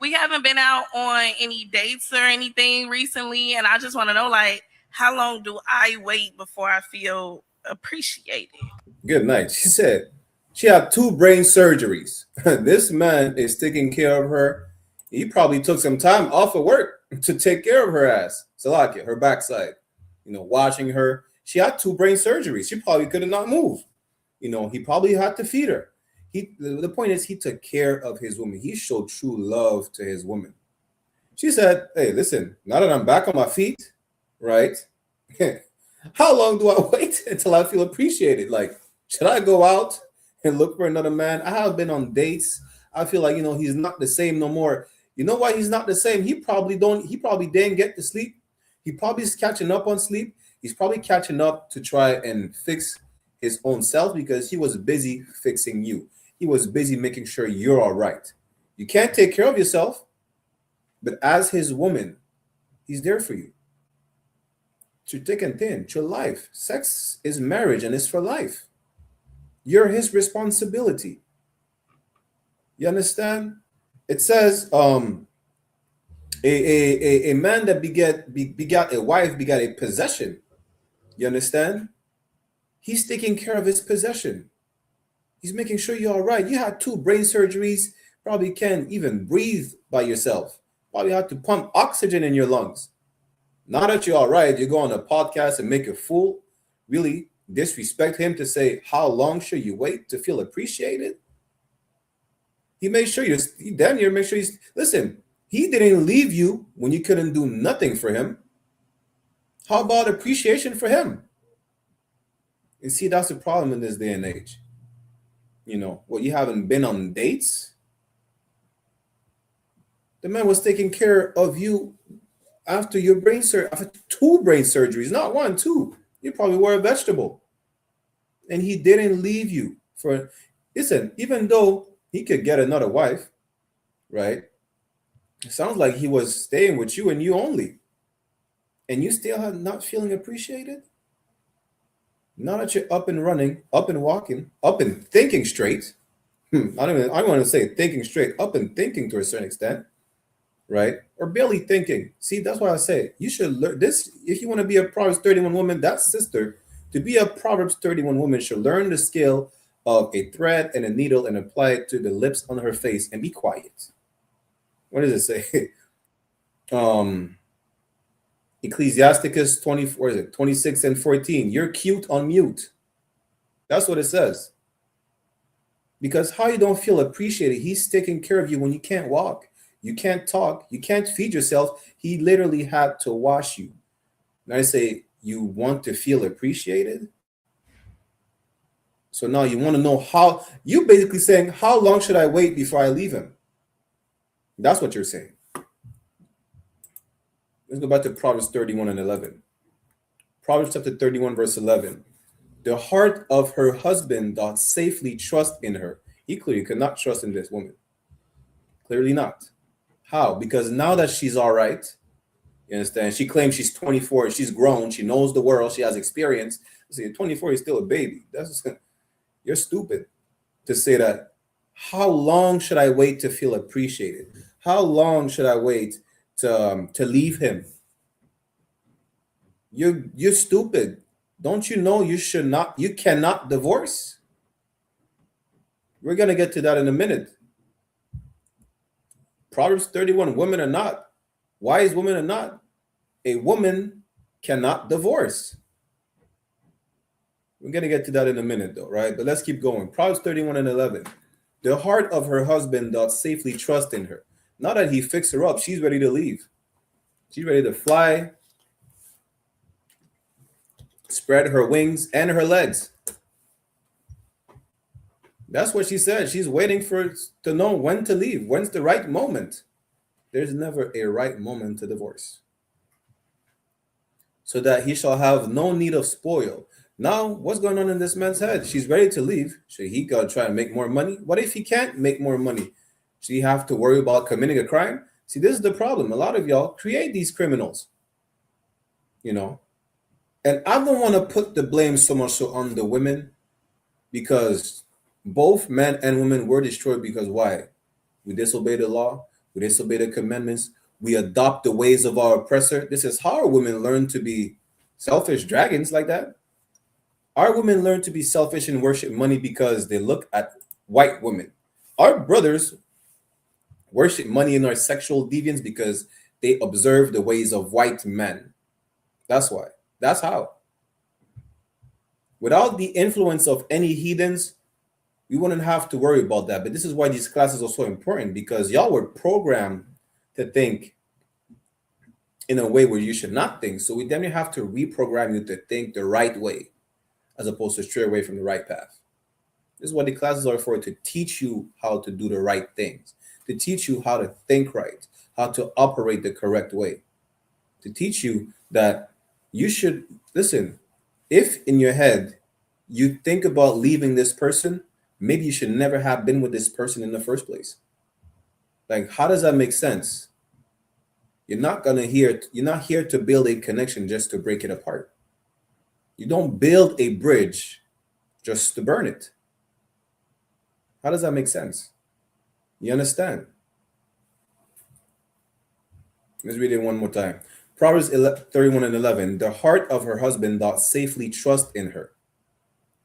we haven't been out on any dates or anything recently, and I just want to know, like, how long do I wait before I feel appreciated? Good night. She said she had 2 brain surgeries. This man is taking care of her. He probably took some time off of work to take care of her ass. Salakia, her backside. Watching her. She had 2 brain surgeries. She probably could have not moved. He probably had to feed her. The point is, he took care of his woman. He showed true love to his woman. She said, hey, listen, now that I'm back on my feet, right? How long do I wait until I feel appreciated? Like, should I go out and look for another man? I have been on dates. I feel like, he's not the same no more. You know why he's not the same? He probably didn't get to sleep. He probably is catching up on sleep. He's probably catching up to try and fix his own self because he was busy fixing you. He was busy making sure you're all right. You can't take care of yourself, but as his woman, he's there for you. Through thick and thin, through life. Sex is marriage and it's for life. You're his responsibility. You understand? It says, a man that begat a wife begat a possession. You understand? He's taking care of his possession. He's making sure you're all right. You had 2 brain surgeries, probably can't even breathe by yourself. Probably had to pump oxygen in your lungs. Now that you're all right, you go on a podcast and make a fool, really disrespect him to say, how long should you wait to feel appreciated? He made sure listen, he didn't leave you when you couldn't do nothing for him. How about appreciation for him? And see, that's the problem in this day and age. You haven't been on dates? The man was taking care of you after your after 2 brain surgeries, not 1, 2. You probably were a vegetable. And he didn't leave you listen, even though he could get another wife, right? It sounds like he was staying with you and you only. and you still are not feeling appreciated? Now that you're up and running, up and walking, up and thinking straight. I don't want to say thinking straight, up and thinking to a certain extent, right? Or barely thinking. See, that's why I say you should learn this. If you want to be a Proverbs 31 woman, that sister, to be a Proverbs 31 woman, should learn the skill of a thread and a needle and apply it to the lips on her face and be quiet. What does it say? Ecclesiasticus 24, is it 26 and 14? You're cute on mute. That's what it says. Because how you don't feel appreciated? He's taking care of you when you can't walk, you can't talk, you can't feed yourself. He literally had to wash you. And I say, you want to feel appreciated? So now you want to know how, you basically saying, how long should I wait before I leave him? That's what you're saying. Let's go back to Proverbs 31 and 11. Proverbs chapter 31, verse 11. The heart of her husband doth safely trust in her. He clearly could not trust in this woman. Clearly not. How? Because now that she's all right, you understand? She claims she's 24, she's grown, she knows the world, she has experience. See, 24 is still a baby. You're stupid to say that. How long should I wait to feel appreciated? How long should I wait to leave him? You're stupid. Don't you know you cannot divorce? We're gonna get to that in a minute. Proverbs 31, women are not. Wise women are not. A woman cannot divorce. We're gonna get to that in a minute though, right? But let's keep going. Proverbs 31 and 11. The heart of her husband doth safely trust in her. Now that he fixed her up, she's ready to leave. She's ready to fly, spread her wings and her legs. That's what she said. She's waiting to know when to leave. When's the right moment? There's never a right moment to divorce. So that he shall have no need of spoil. Now, what's going on in this man's head? She's ready to leave. Should he go try and make more money? What if he can't make more money? Should he have to worry about committing a crime? See, this is the problem. A lot of y'all create these criminals, you know. And I don't want to put the blame so much so on the women, because both men and women were destroyed because why? We disobey the law. We disobey the commandments. We adopt the ways of our oppressor. This is how our women learn to be selfish dragons like that. Our women learn to be selfish and worship money because they look at white women. Our brothers worship money in our sexual deviance because they observe the ways of white men. That's why. That's how. Without the influence of any heathens, we wouldn't have to worry about that. But this is why these classes are so important, because y'all were programmed to think in a way where you should not think. So we then have to reprogram you to think the right way, as opposed to stray away from the right path. This is what the classes are for, to teach you how to do the right things, to teach you how to think right, how to operate the correct way, to teach you that you should, listen, if in your head you think about leaving this person, maybe you should never have been with this person in the first place. Like, how does that make sense? You're not here to build a connection just to break it apart. You don't build a bridge just to burn it. How does that make sense? You understand? Let's read it one more time. Proverbs 31 and 11. The heart of her husband doth safely trust in her,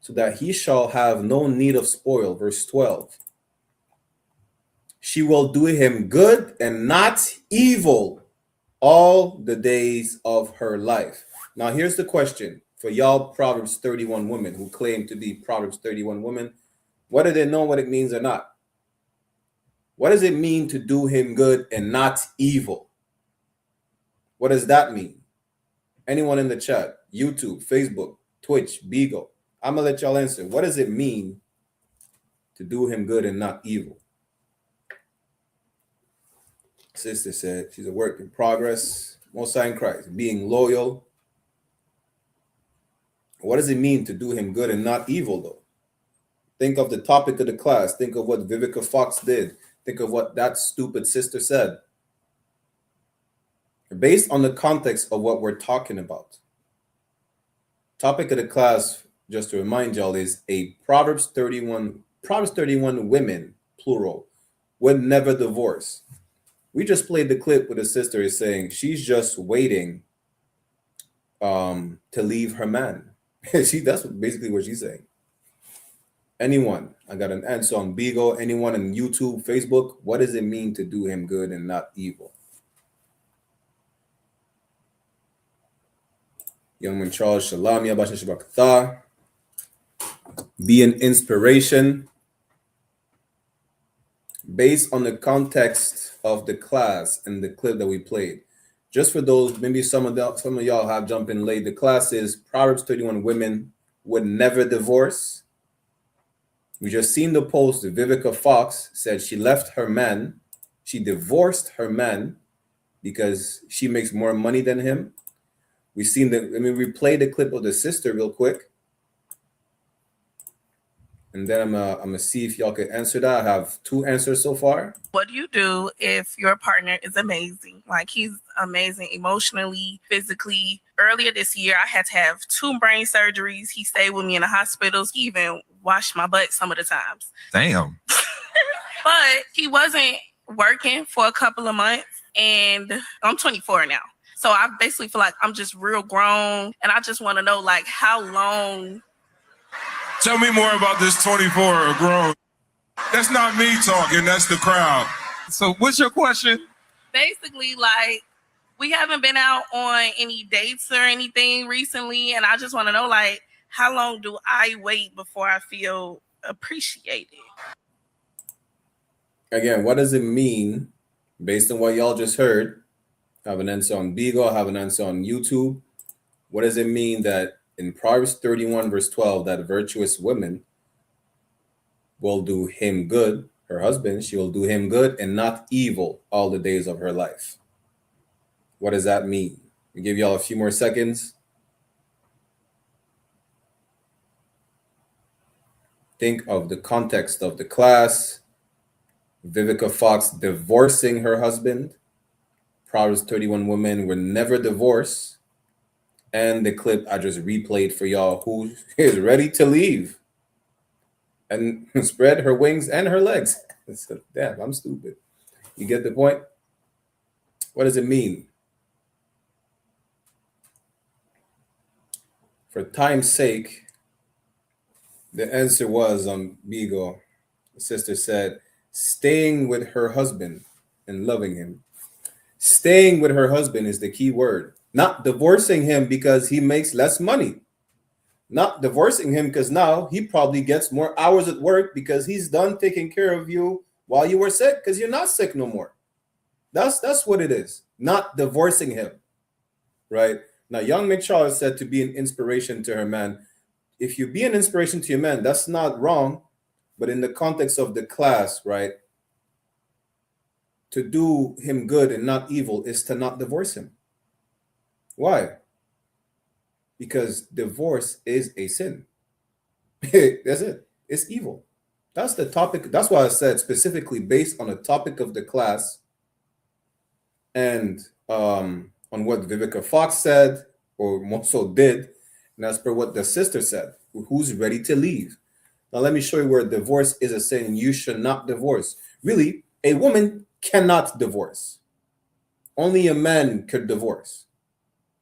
so that he shall have no need of spoil. Verse 12. She will do him good and not evil all the days of her life. Now here's the question for y'all Proverbs 31 women who claim to be Proverbs 31 women. Whether they know what it means or not. What does it mean to do him good and not evil? What does that mean? Anyone in the chat, YouTube, Facebook, Twitch, Beagle. I'm going to let y'all answer. What does it mean to do him good and not evil? Sister said she's a work in progress. Most High in Christ. Being loyal. What does it mean to do him good and not evil, though? Think of the topic of the class. Think of what Vivica Fox did. Think of what that stupid sister said. based on the context of what we're talking about. Topic of the class, just to remind y'all, is a Proverbs 31 women, plural, would never divorce. We just played the clip with a sister is saying she's just waiting to leave her man. That's basically what she's saying. Anyone, I got an answer on Beagle. Anyone on YouTube, Facebook, what does it mean to do him good and not evil? Youngman Charles, Shalom, Yabasha Shabakatha. Be an inspiration. Based on the context of the class and the clip that we played. Just for those, maybe some of y'all have jumped in late. The class is Proverbs 31 women would never divorce. We just seen the post. Vivica Fox said she left her man. She divorced her man because she makes more money than him. We seen that. Let me replay the clip of the sister real quick. And then I'm gonna see if y'all can answer that. I have 2 answers so far. What do you do if your partner is amazing? Like, he's amazing emotionally, physically. Earlier this year, I had to have 2 brain surgeries. He stayed with me in the hospitals. He even washed my butt some of the times. Damn. But he wasn't working for a couple of months, and I'm 24 now. So I basically feel like I'm just real grown, and I just want to know, like, how long. Tell me more about this 24 grown. That's not me talking, that's the crowd. So what's your question? Basically, like, we haven't been out on any dates or anything recently, and I just want to know, like, how long do I wait before I feel appreciated? Again, what does it mean based on what y'all just heard? I have an answer on Beagle, I have an answer on YouTube. What does it mean that in Proverbs 31 verse 12, that virtuous woman will do him good, her husband, she will do him good and not evil all the days of her life? What does that mean? We give y'all a few more seconds. Think of the context of the class. Vivica Fox divorcing her husband. Proverbs 31 women will never divorce. And the clip I just replayed for y'all, who is ready to leave and spread her wings and her legs. Damn, I'm stupid. You get the point? What does it mean? For time's sake, the answer was on Beagle. The sister said, staying with her husband and loving him. Staying with her husband is the key word. Not divorcing him because he makes less money. Not divorcing him because now he probably gets more hours at work because he's done taking care of you while you were sick, because you're not sick no more. That's what it is. Not divorcing him, right? Now, young McCharles said to be an inspiration to her man. If you be an inspiration to your man, that's not wrong. But in the context of the class, right, to do him good and not evil is to not divorce him. Why? Because divorce is a sin. That's it. It's evil. That's the topic. That's why I said specifically based on the topic of the class and on what Vivica Fox said, or more so did, and as per what the sister said, who's ready to leave. Now let me show you where divorce is a sin. You should not divorce. Really, a woman cannot divorce. Only a man could divorce.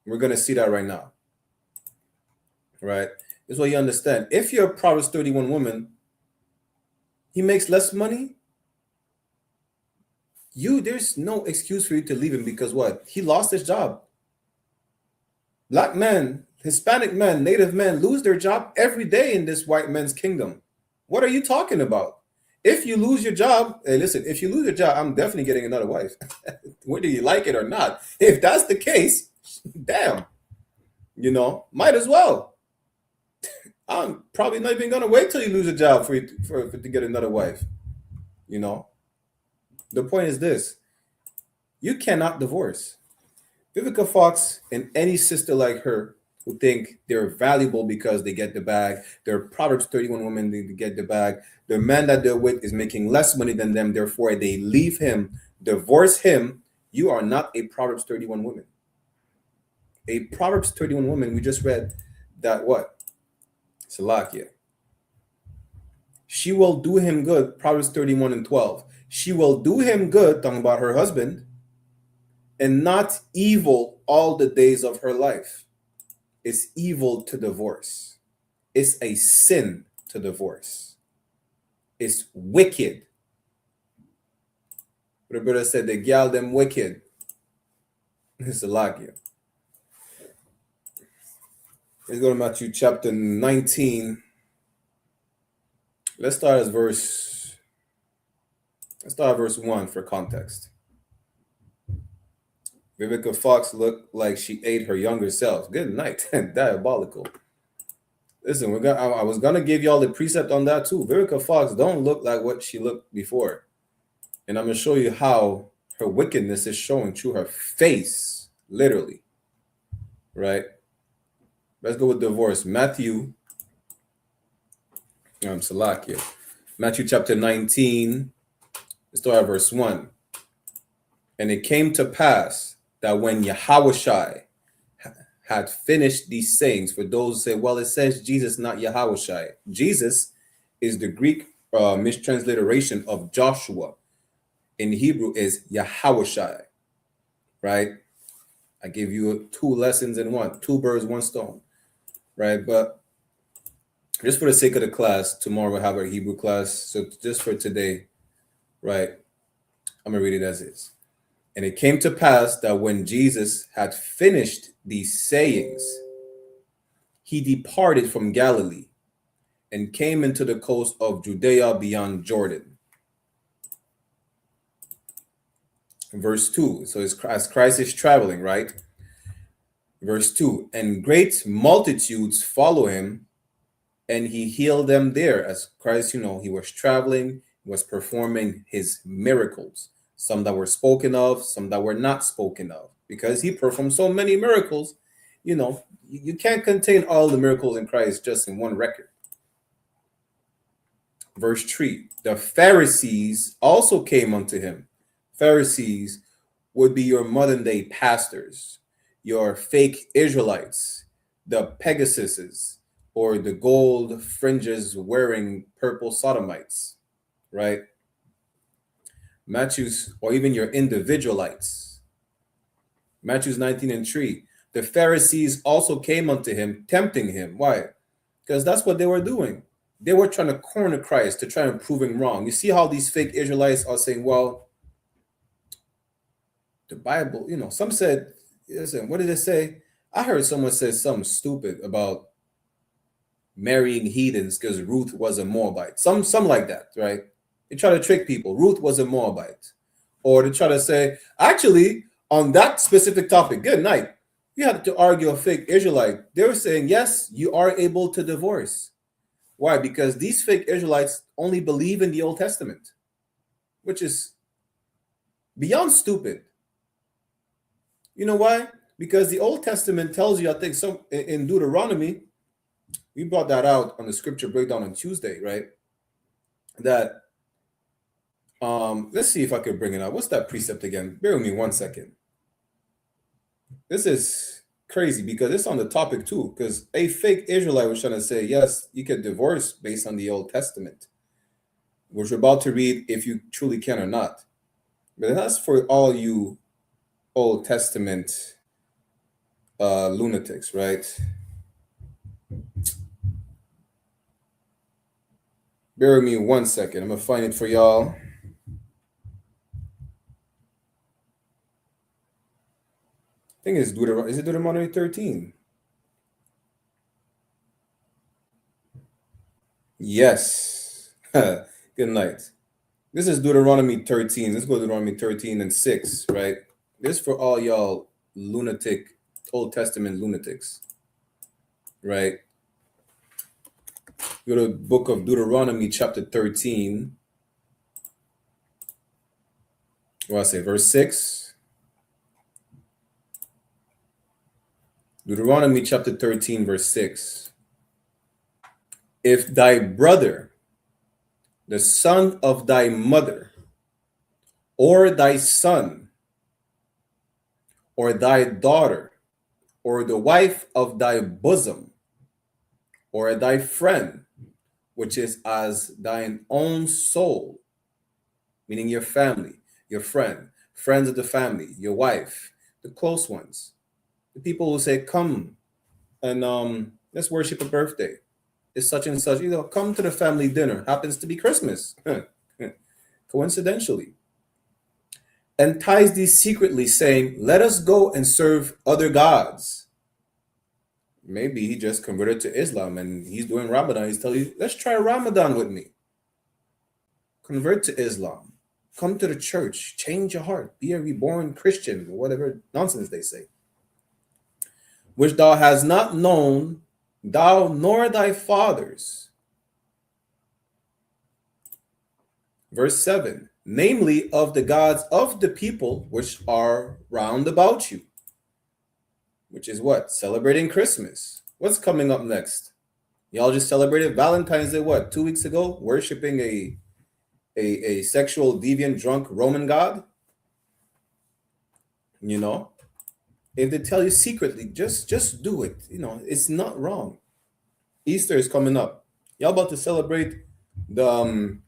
We're going to see that right now. Right? This is what you understand. If you're a Proverbs 31 woman, he makes less money. There's no excuse for you to leave him because what? He lost his job. Black men, Hispanic men, Native men lose their job every day in this white man's kingdom. What are you talking about? If you lose your job, hey, listen, if you lose your job, I'm definitely getting another wife, whether you like it or not. If that's the case, damn, might as well. I'm probably not even going to wait till you lose a job for to get another wife. The point is this. You cannot divorce. Vivica Fox and any sister like her who think they're valuable because they get the bag, they're Proverbs 31 women, they get the bag, the man that they're with is making less money than them, therefore they leave him, divorce him, You are not a Proverbs 31 woman. A Proverbs 31 woman, we just read that what? Salakia. She will do him good, Proverbs 31 and 12. She will do him good, talking about her husband, and not evil all the days of her life. It's evil to divorce. It's a sin to divorce. It's wicked. The brother said the gal them wicked. It's a Salakia. Let's go to Matthew chapter 19. Let's start at verse 1 for context. Vivica Fox looked like she ate her younger self. Good night. Diabolical. Listen, I was gonna give y'all the precept on that too. Vivica Fox don't look like what she looked before. And I'm gonna show you how her wickedness is showing through her face, literally. Right? Let's go with divorce. Matthew chapter 19, let's start at verse 1. And it came to pass that when Yahawashi had finished these sayings, for those who say, well, it says Jesus, not Yahawashi. Jesus is the Greek mistransliteration of Joshua. In Hebrew is Yahawashi, right? I give you 2 lessons in one, 2 birds, 1 stone, right? But just for the sake of the class, tomorrow we'll have our Hebrew class. So just for today, right, I'm going to read it as is. And it came to pass that when Jesus had finished these sayings, he departed from Galilee and came into the coast of Judea beyond Jordan. Verse 2. So as Christ is traveling, right? Verse 2. And great multitudes follow him, and he healed them there. As Christ, he was traveling, was performing his miracles. Some that were spoken of, some that were not spoken of. Because he performed so many miracles, you can't contain all the miracles in Christ just in one record. Verse 3. The Pharisees also came unto him. Pharisees would be your modern day pastors, your fake Israelites, the Pegasuses, or the gold fringes wearing purple sodomites, right? Matthew's, or even your individualites. Matthew's 19 and 3. The Pharisees also came unto him, tempting him. Why? Because that's what they were doing. They were trying to corner Christ to try and prove him wrong. You see how these fake Israelites are saying, well, the Bible, some said, listen, what did it say? I heard someone say something stupid about marrying heathens because Ruth was a Moabite. Some like that, right? They try to trick people. Ruth was a Moabite. Or they try to say, actually, on that specific topic, good night, you had to argue a fake Israelite. They were saying, yes, you are able to divorce. Why? Because these fake Israelites only believe in the Old Testament, which is beyond stupid. You know why? Because the Old Testament tells you, I think, some in Deuteronomy, we brought that out on the scripture breakdown on Tuesday, right? That, let's see if I could bring it out. What's that precept again? Bear with me 1 second. This is crazy because it's on the topic too, because a fake Israelite was trying to say, yes, you can divorce based on the Old Testament, which we're about to read if you truly can or not. But that's for all you Old Testament lunatics, right? Bear with me 1 second. I'm gonna find it for y'all. I think it's Deuteronomy 13? Yes. Good night. This is Deuteronomy 13. Let's go to Deuteronomy 13 and 6, right? This is for all y'all lunatic, Old Testament lunatics, right? Go to the book of Deuteronomy chapter 13. What I say, verse 6. Deuteronomy chapter 13, verse 6. If thy brother, the son of thy mother, or thy son, or thy daughter, or the wife of thy bosom, or thy friend, which is as thine own soul, meaning your family, your friend, friends of the family, your wife, the close ones, the people who say, come and let's worship a birthday. It's such and such, come to the family dinner. Happens to be Christmas, coincidentally. Entice thee secretly, saying, let us go and serve other gods. Maybe he just converted to Islam and he's doing Ramadan. He's telling you, let's try Ramadan with me. Convert to Islam. Come to the church. Change your heart. Be a reborn Christian, or whatever nonsense they say. Which thou hast not known, thou nor thy fathers. Verse 7. Namely, of the gods of the people which are round about you. Which is what? Celebrating Christmas. What's coming up next? Y'all just celebrated Valentine's Day, what, 2 weeks ago? Worshipping a sexual, deviant, drunk Roman god? If they tell you secretly, just do it. It's not wrong. Easter is coming up. Y'all about to celebrate the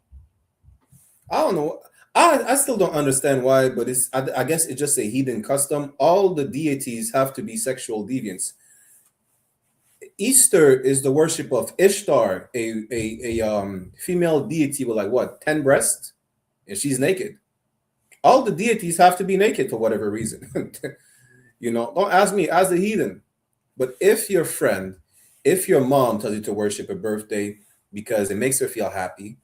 I don't know. I still don't understand why, but I guess it's just a heathen custom. All the deities have to be sexual deviants. Easter is the worship of Ishtar, a female deity with 10 breasts, and she's naked. All the deities have to be naked for whatever reason. Don't ask me, ask the heathen. But if your friend, if your mom tells you to worship a birthday because it makes her feel happy,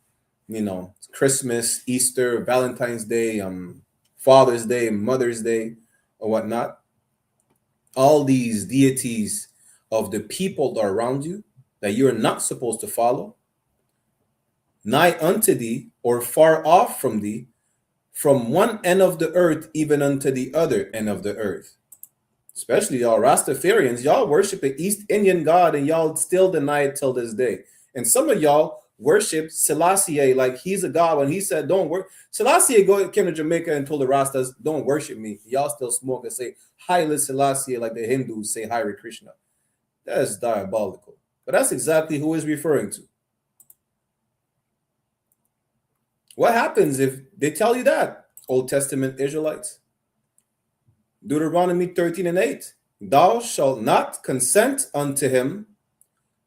Christmas, Easter, Valentine's Day, Father's Day, Mother's Day, or whatnot, all these deities of the people that are around you that you're not supposed to follow, nigh unto thee or far off from thee, from one end of the earth even unto the other end of the earth. Especially y'all Rastafarians, y'all worship an East Indian god and y'all still deny it till this day. And some of y'all worship Selassie like he's a god when he said, don't work. Selassie came to Jamaica and told the Rastas, don't worship me. Y'all still smoke and say, Haile Selassie, like the Hindus say Hare Krishna. That's diabolical. But that's exactly who he's referring to. What happens if they tell you that, Old Testament Israelites? Deuteronomy 13:8. Thou shalt not consent unto him,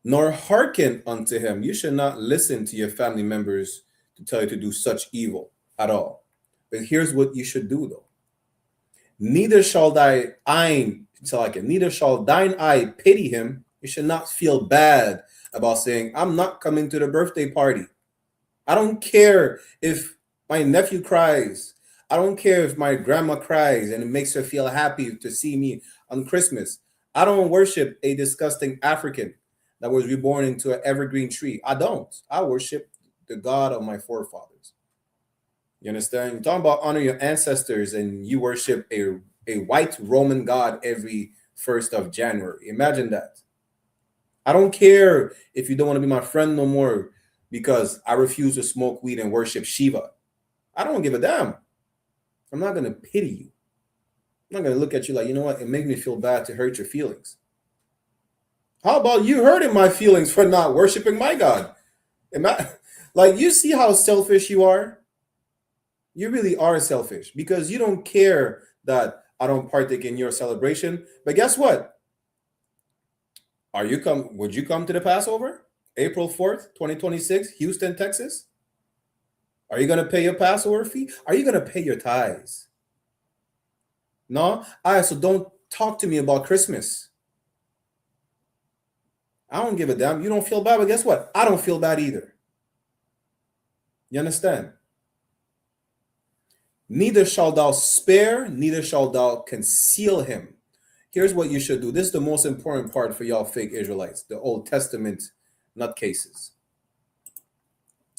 nor hearken unto him. You should not listen to your family members to tell you to do such evil at all. But here's what you should do, though. Neither shall thine eye pity him. You should not feel bad about saying, I'm not coming to the birthday party. I don't care if my nephew cries. I don't care if my grandma cries and it makes her feel happy to see me on Christmas. I don't worship a disgusting African that was reborn into an evergreen tree. I don't. I worship the God of my forefathers. You understand? You're talking about honor your ancestors and you worship a white Roman god every 1st of January. Imagine that. I don't care if you don't want to be my friend no more because I refuse to smoke weed and worship Shiva. I don't give a damn. I'm not going to pity you. I'm not going to look at you like, you know what? It makes me feel bad to hurt your feelings. How about you hurting my feelings for not worshiping my God? You see how selfish you are? You really are selfish because you don't care that I don't partake in your celebration. But guess what? Would you come to the Passover? April 4th, 2026, Houston, Texas? Are you going to pay your Passover fee? Are you going to pay your tithes? No? All right, so don't talk to me about Christmas. I don't give a damn. You don't feel bad, but guess what? I don't feel bad either. You understand? Neither shalt thou spare, neither shalt thou conceal him. Here's what you should do. This is the most important part for y'all fake Israelites, the Old Testament nutcases.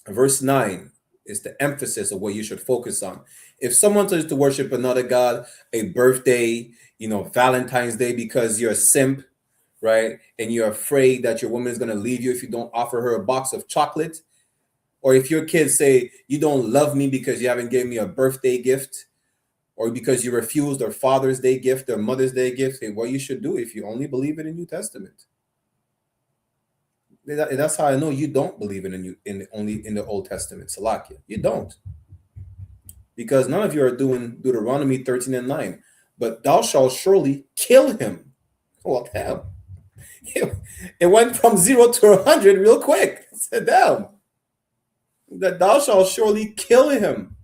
Verse 9 is the emphasis of what you should focus on. If someone tells you to worship another god, a birthday, Valentine's Day because you're a simp, right? And you're afraid that your woman is going to leave you if you don't offer her a box of chocolate. Or if your kids say, you don't love me because you haven't given me a birthday gift. or because you refused their Father's Day gift, their Mother's Day gift, say what you should do if you only believe in the New Testament. That's how I know you don't believe only in the Old Testament, Salakia. You don't. Because none of you are doing Deuteronomy 13:9. But thou shalt surely kill him. Well, damn. It went from 0 to 100 real quick. I said, damn. That thou shalt surely kill him.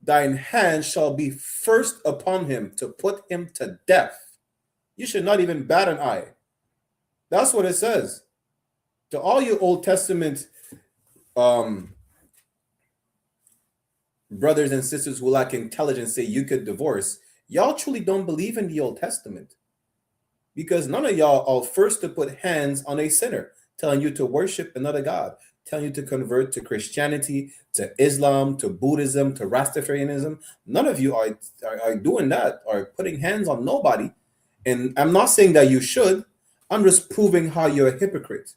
Thine hand shall be first upon him to put him to death. You should not even bat an eye. That's what it says. To all you Old Testament brothers and sisters who lack intelligence say you could divorce, y'all truly don't believe in the Old Testament. Because none of y'all are first to put hands on a sinner, telling you to worship another God, telling you to convert to Christianity, to Islam, to Buddhism, to Rastafarianism. None of you are doing that, or putting hands on nobody. And I'm not saying that you should. I'm just proving how you're a hypocrite,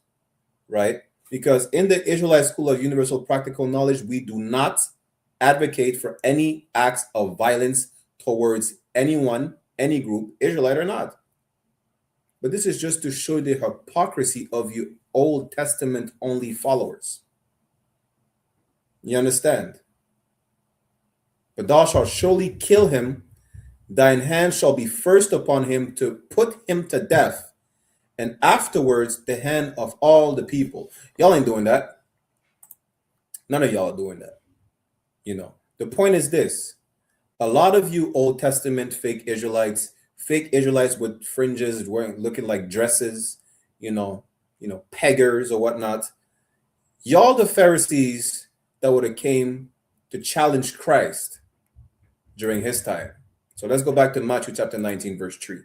right? Because in the Israelite School of Universal Practical Knowledge, we do not advocate for any acts of violence towards anyone, any group, Israelite or not. But this is just to show the hypocrisy of you Old Testament only followers. You understand? But thou shalt surely kill him, thine hand shall be first upon him to put him to death, and afterwards the hand of all the people. Y'all ain't doing that. None of y'all are doing that. You know, the point is this. A lot of you Old Testament fake Israelites with fringes, looking like dresses, peggers or whatnot. Y'all the Pharisees that would have came to challenge Christ during his time. So let's go back to Matthew chapter 19, verse 3.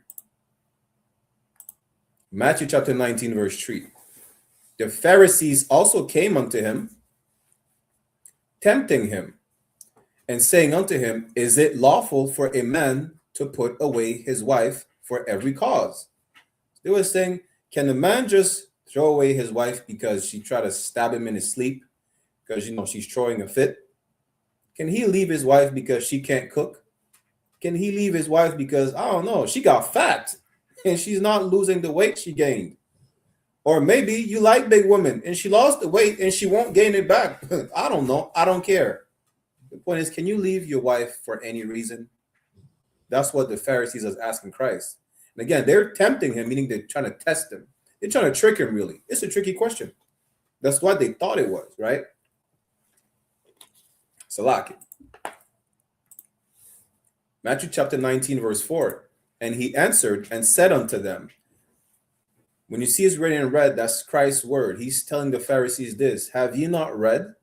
Matthew chapter 19, verse 3. The Pharisees also came unto him, tempting him, and saying unto him, is it lawful for a man to put away his wife for every cause? They were saying, can a man just throw away his wife because she tried to stab him in his sleep because she's throwing a fit? Can he leave his wife because she can't cook? Can he leave his wife because, I don't know, she got fat and she's not losing the weight she gained? Or maybe you like big women and she lost the weight and she won't gain it back. I don't know. I don't care. The point is, can you leave your wife for any reason? That's what the Pharisees is asking Christ. And again, they're tempting him, meaning they're trying to test him. They're trying to trick him, really. It's a tricky question. That's what they thought it was, right? Salaki. Matthew chapter 19, verse 4. And he answered and said unto them, when you see it's written in red, that's Christ's word. He's telling the Pharisees this, have ye not read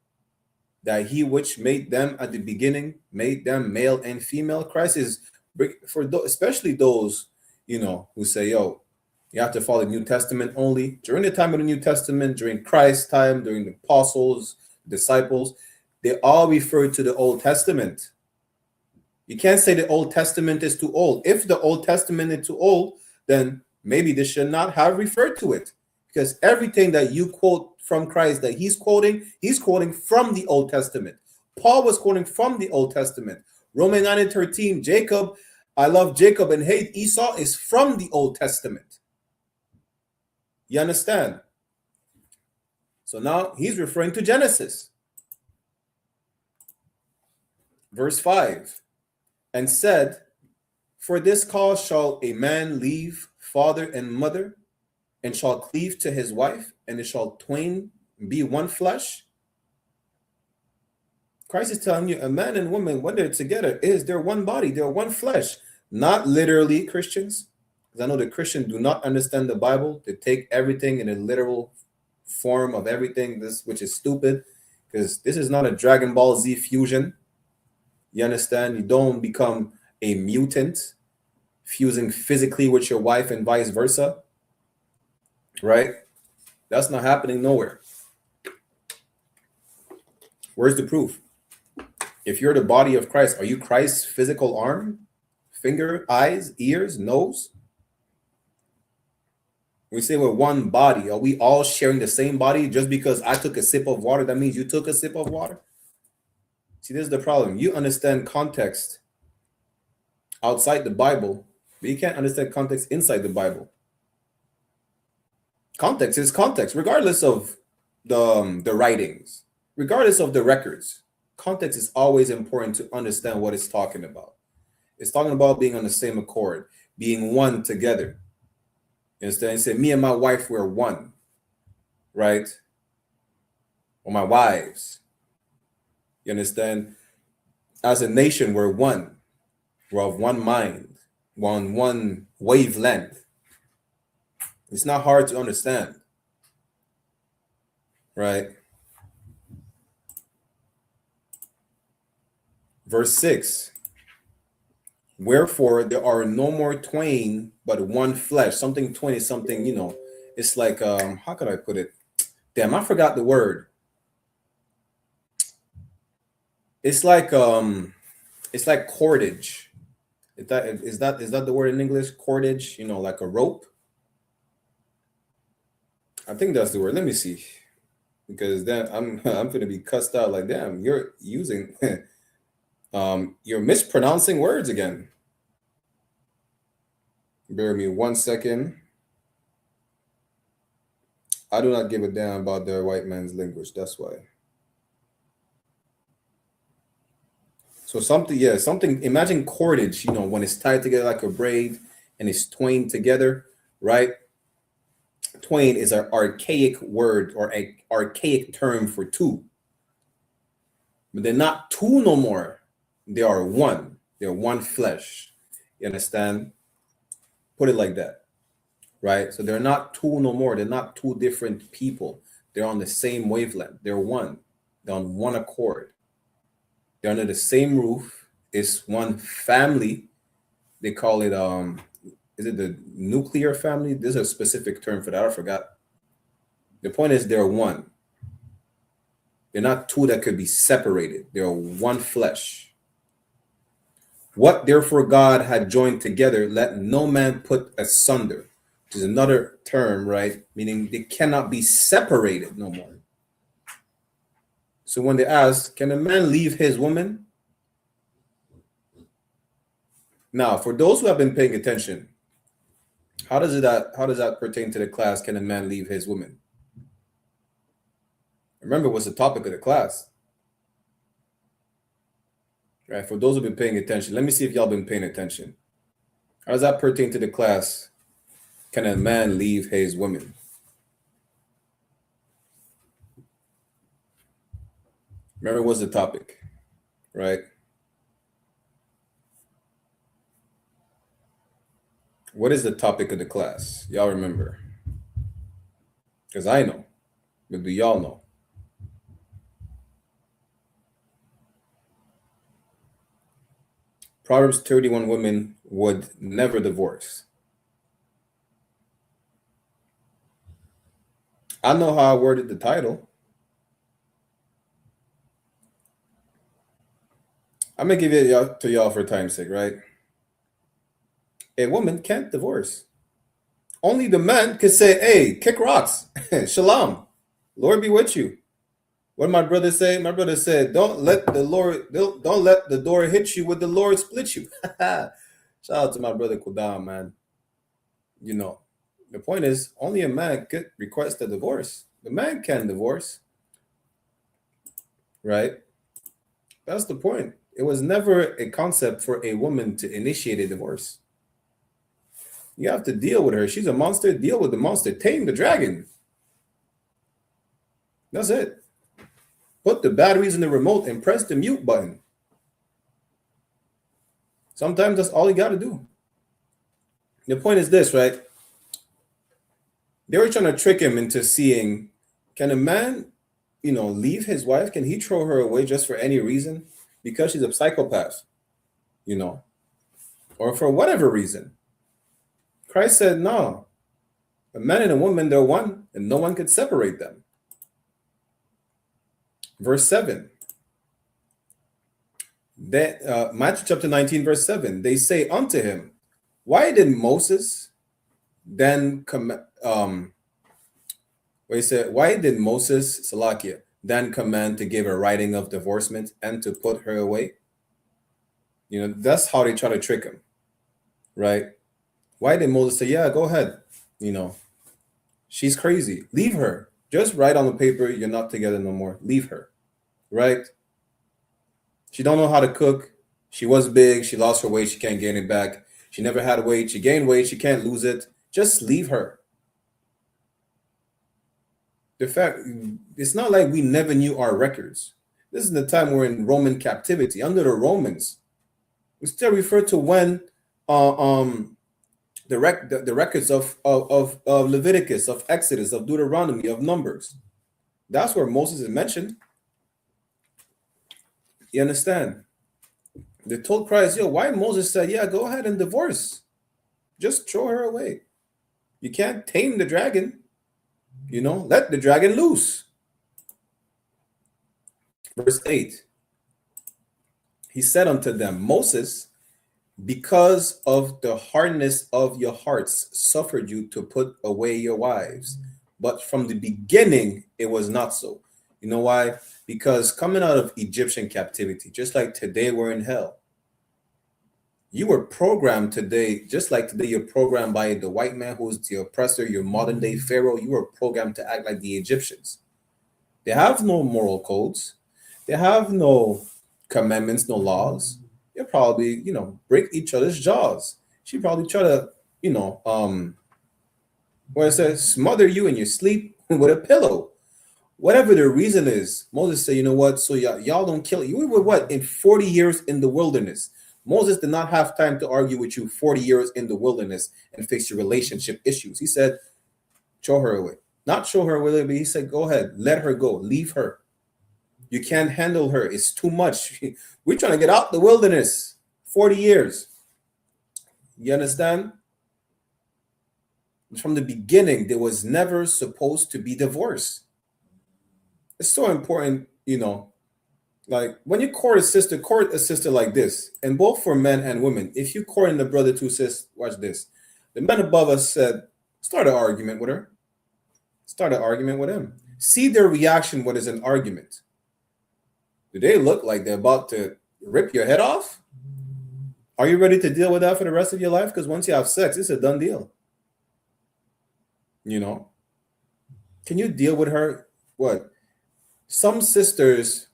that he which made them at the beginning made them male and female? Christ is, for especially those, who say, yo, you have to follow the New Testament only. During the time of the New Testament, during Christ's time, during the apostles, disciples, they all referred to the Old Testament. You can't say the Old Testament is too old. If the Old Testament is too old, then maybe they should not have referred to it. Because everything that you quote from Christ that he's quoting from the Old Testament. Paul was quoting from the Old Testament. Romans 9:13, Jacob, I love Jacob and hate Esau, is from the Old Testament. You understand? So now he's referring to Genesis. Verse 5, and said, for this cause shall a man leave father and mother, and shall cleave to his wife, and it shall twain be one flesh. Christ is telling you, a man and woman, when they're together, they're one body, they're one flesh. Not literally, Christians, because I know the Christians do not understand the Bible. They take everything in a literal form of everything, which is stupid, because this is not a Dragon Ball Z fusion. You understand? You don't become a mutant fusing physically with your wife and vice versa. Right? That's not happening nowhere. Where's the proof? If you're the body of Christ, are you Christ's physical arm, finger, eyes, ears, nose? We say we're one body. Are we all sharing the same body? Just because I took a sip of water, that means you took a sip of water? See, this is the problem. You understand context outside the Bible, but you can't understand context inside the Bible. Context is context, regardless of the writings, regardless of the records. Context is always important to understand what it's talking about. It's talking about being on the same accord, being one together. You understand? It said, me and my wife were one, right? Or my wives. You understand? As a nation, we're one. We're of one mind. We're on one wavelength. It's not hard to understand, right? Verse 6. Wherefore there are no more twain, but one flesh. Something twain is something, it's like, how could I put it? Damn, I forgot the word. It's like cordage. Is that the word in English? Cordage, like a rope. I think that's the word. Let me see. Because then I'm gonna be cussed out like, damn, you're using you're mispronouncing words again. Bear with me 1 second. I do not give a damn about the white man's language. That's why. So something, imagine cordage, when it's tied together like a braid and it's twained together, right? Twain is an archaic word or an archaic term for two. But they're not two no more. They are one. They're one flesh. You understand? Put it like that, right? So they're not two no more. They're not two different people. They're on the same wavelength. They're one. They're on one accord. They're under the same roof. It's one family. They call it, is it the nuclear family? There's a specific term for that. I forgot. The point is they're one. They're not two that could be separated. They're one flesh. What therefore God had joined together, let no man put asunder, which is another term, right? Meaning they cannot be separated no more. So when they ask, can a man leave his woman? Now, for those who have been paying attention, how does that pertain to the class? Can a man leave his woman? Remember, what's the topic of the class? Right, for those who've been paying attention, let me see if y'all been paying attention. How does that pertain to the class? Can a man leave his woman? Remember, what's the topic, right? What is the topic of the class? Y'all remember? Because I know, but do y'all know? Proverbs 31 women would never divorce. I know how I worded the title. I'm going to give it to y'all for time's sake, right? A woman can't divorce. Only the man could say, hey, kick rocks. Shalom. Lord be with you. What did my brother say? My brother said, don't let the door hit you, with the Lord split you. Shout out to my brother Kudam, man. The point is, only a man could request a divorce. The man can divorce. Right? That's the point. It was never a concept for a woman to initiate a divorce. You have to deal with her. She's a monster. Deal with the monster. Tame the dragon. That's it. Put the batteries in the remote and press the mute button. Sometimes that's all you got to do. The point is this, right? They were trying to trick him into seeing, can a man, leave his wife? Can he throw her away just for any reason? Because she's a psychopath, or for whatever reason. Christ said, no. A man and a woman, they're one, and no one could separate them. Verse 7. Matthew chapter 19, verse 7. They say unto him, why did Moses then command to give a writing of divorcement and to put her away? That's how they try to trick him. right? Why did Moses say, yeah, go ahead? She's crazy. Leave her. Just write on the paper, you're not together no more. Leave her, right? She don't know how to cook. She was big. She lost her weight. She can't gain it back. She never had weight. She gained weight. She can't lose it. Just leave her. The fact, it's not like we never knew our records. This is the time we're in Roman captivity. Under the Romans, we still refer to when the records of Leviticus, of Exodus, of Deuteronomy, of Numbers. That's where Moses is mentioned. You understand? They told Christ, yo, why Moses said, yeah, go ahead and divorce. Just throw her away. You can't tame the dragon. Let the dragon loose. Verse 8. He said unto them, Moses, because of the hardness of your hearts, suffered you to put away your wives. But from the beginning, it was not so. You know why? Because coming out of Egyptian captivity, just like today we're in hell, you were programmed today, just like today you're programmed by the white man who's the oppressor, your modern day Pharaoh. You were programmed to act like the Egyptians. They have no moral codes. They have no commandments, no laws. They'll probably, break each other's jaws. She probably try to, smother you in your sleep with a pillow. Whatever the reason is, Moses said, you know what? So y'all don't kill you. We were what? In 40 years in the wilderness. Moses did not have time to argue with you 40 years in the wilderness and fix your relationship issues. He said, throw her away. Not throw her away, but he said, go ahead, let her go, leave her. You can't handle her. It's too much. We're trying to get out the wilderness. 40 years. You understand? From the beginning, there was never supposed to be divorce. It's so important, like when you court a sister like this, and both for men and women. If you courting the brother to sis, watch this. The man above us said, start an argument with her. Start an argument with him. See their reaction what is an argument. Do they look like they're about to rip your head off? Are you ready to deal with that for the rest of your life? Because once you have sex, it's a done deal. Can you deal with her? What? Some sisters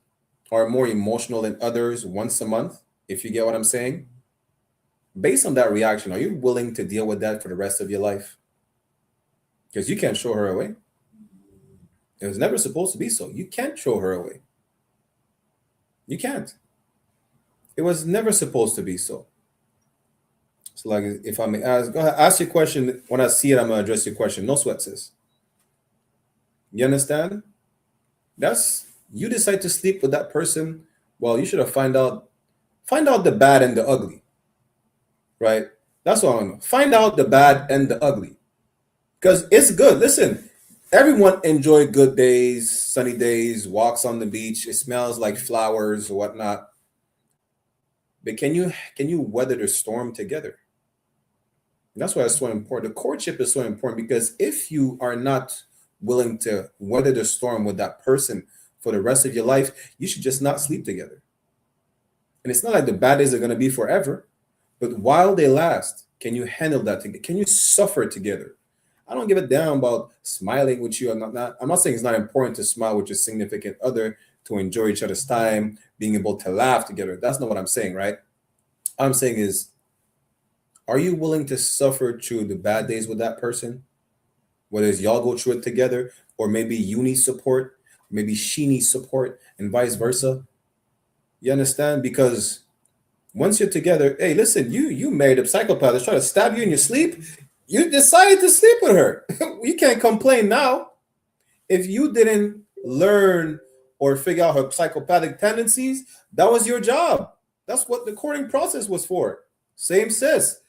are more emotional than others once a month, if you get what I'm saying. Based on that reaction, are you willing to deal with that for the rest of your life? Because you can't throw her away. It was never supposed to be so. You can't throw her away. You can't. It was never supposed to be so. So like, if I may ask, go ahead, ask your question. When I see it, I'm going to address your question. No sweat, sis. You understand? You decide to sleep with that person. Well, you should have find out the bad and the ugly, right? That's what I want to know. Find out the bad and the ugly, because it's good. Listen, everyone enjoy good days, sunny days, walks on the beach. It smells like flowers or whatnot. But can you weather the storm together? And that's why it's so important. The courtship is so important, because if you are not willing to weather the storm with that person for the rest of your life, you should just not sleep together. And it's not like the bad days are going to be forever, but while they last, can you handle that together? Can you suffer together? I don't give a damn about smiling with you. I'm not saying it's not important to smile with your significant other, to enjoy each other's time, being able to laugh together. That's not what I'm saying, right? What I'm saying is, are you willing to suffer through the bad days with that person? Whether it's y'all go through it together, or maybe you need support, maybe she needs support, and vice versa. You understand? Because once you're together, hey, listen, you married a psychopath that's trying to stab you in your sleep. You decided to sleep with her. You can't complain now. If you didn't learn or figure out her psychopathic tendencies, that was your job. That's what the courting process was for. Same sis.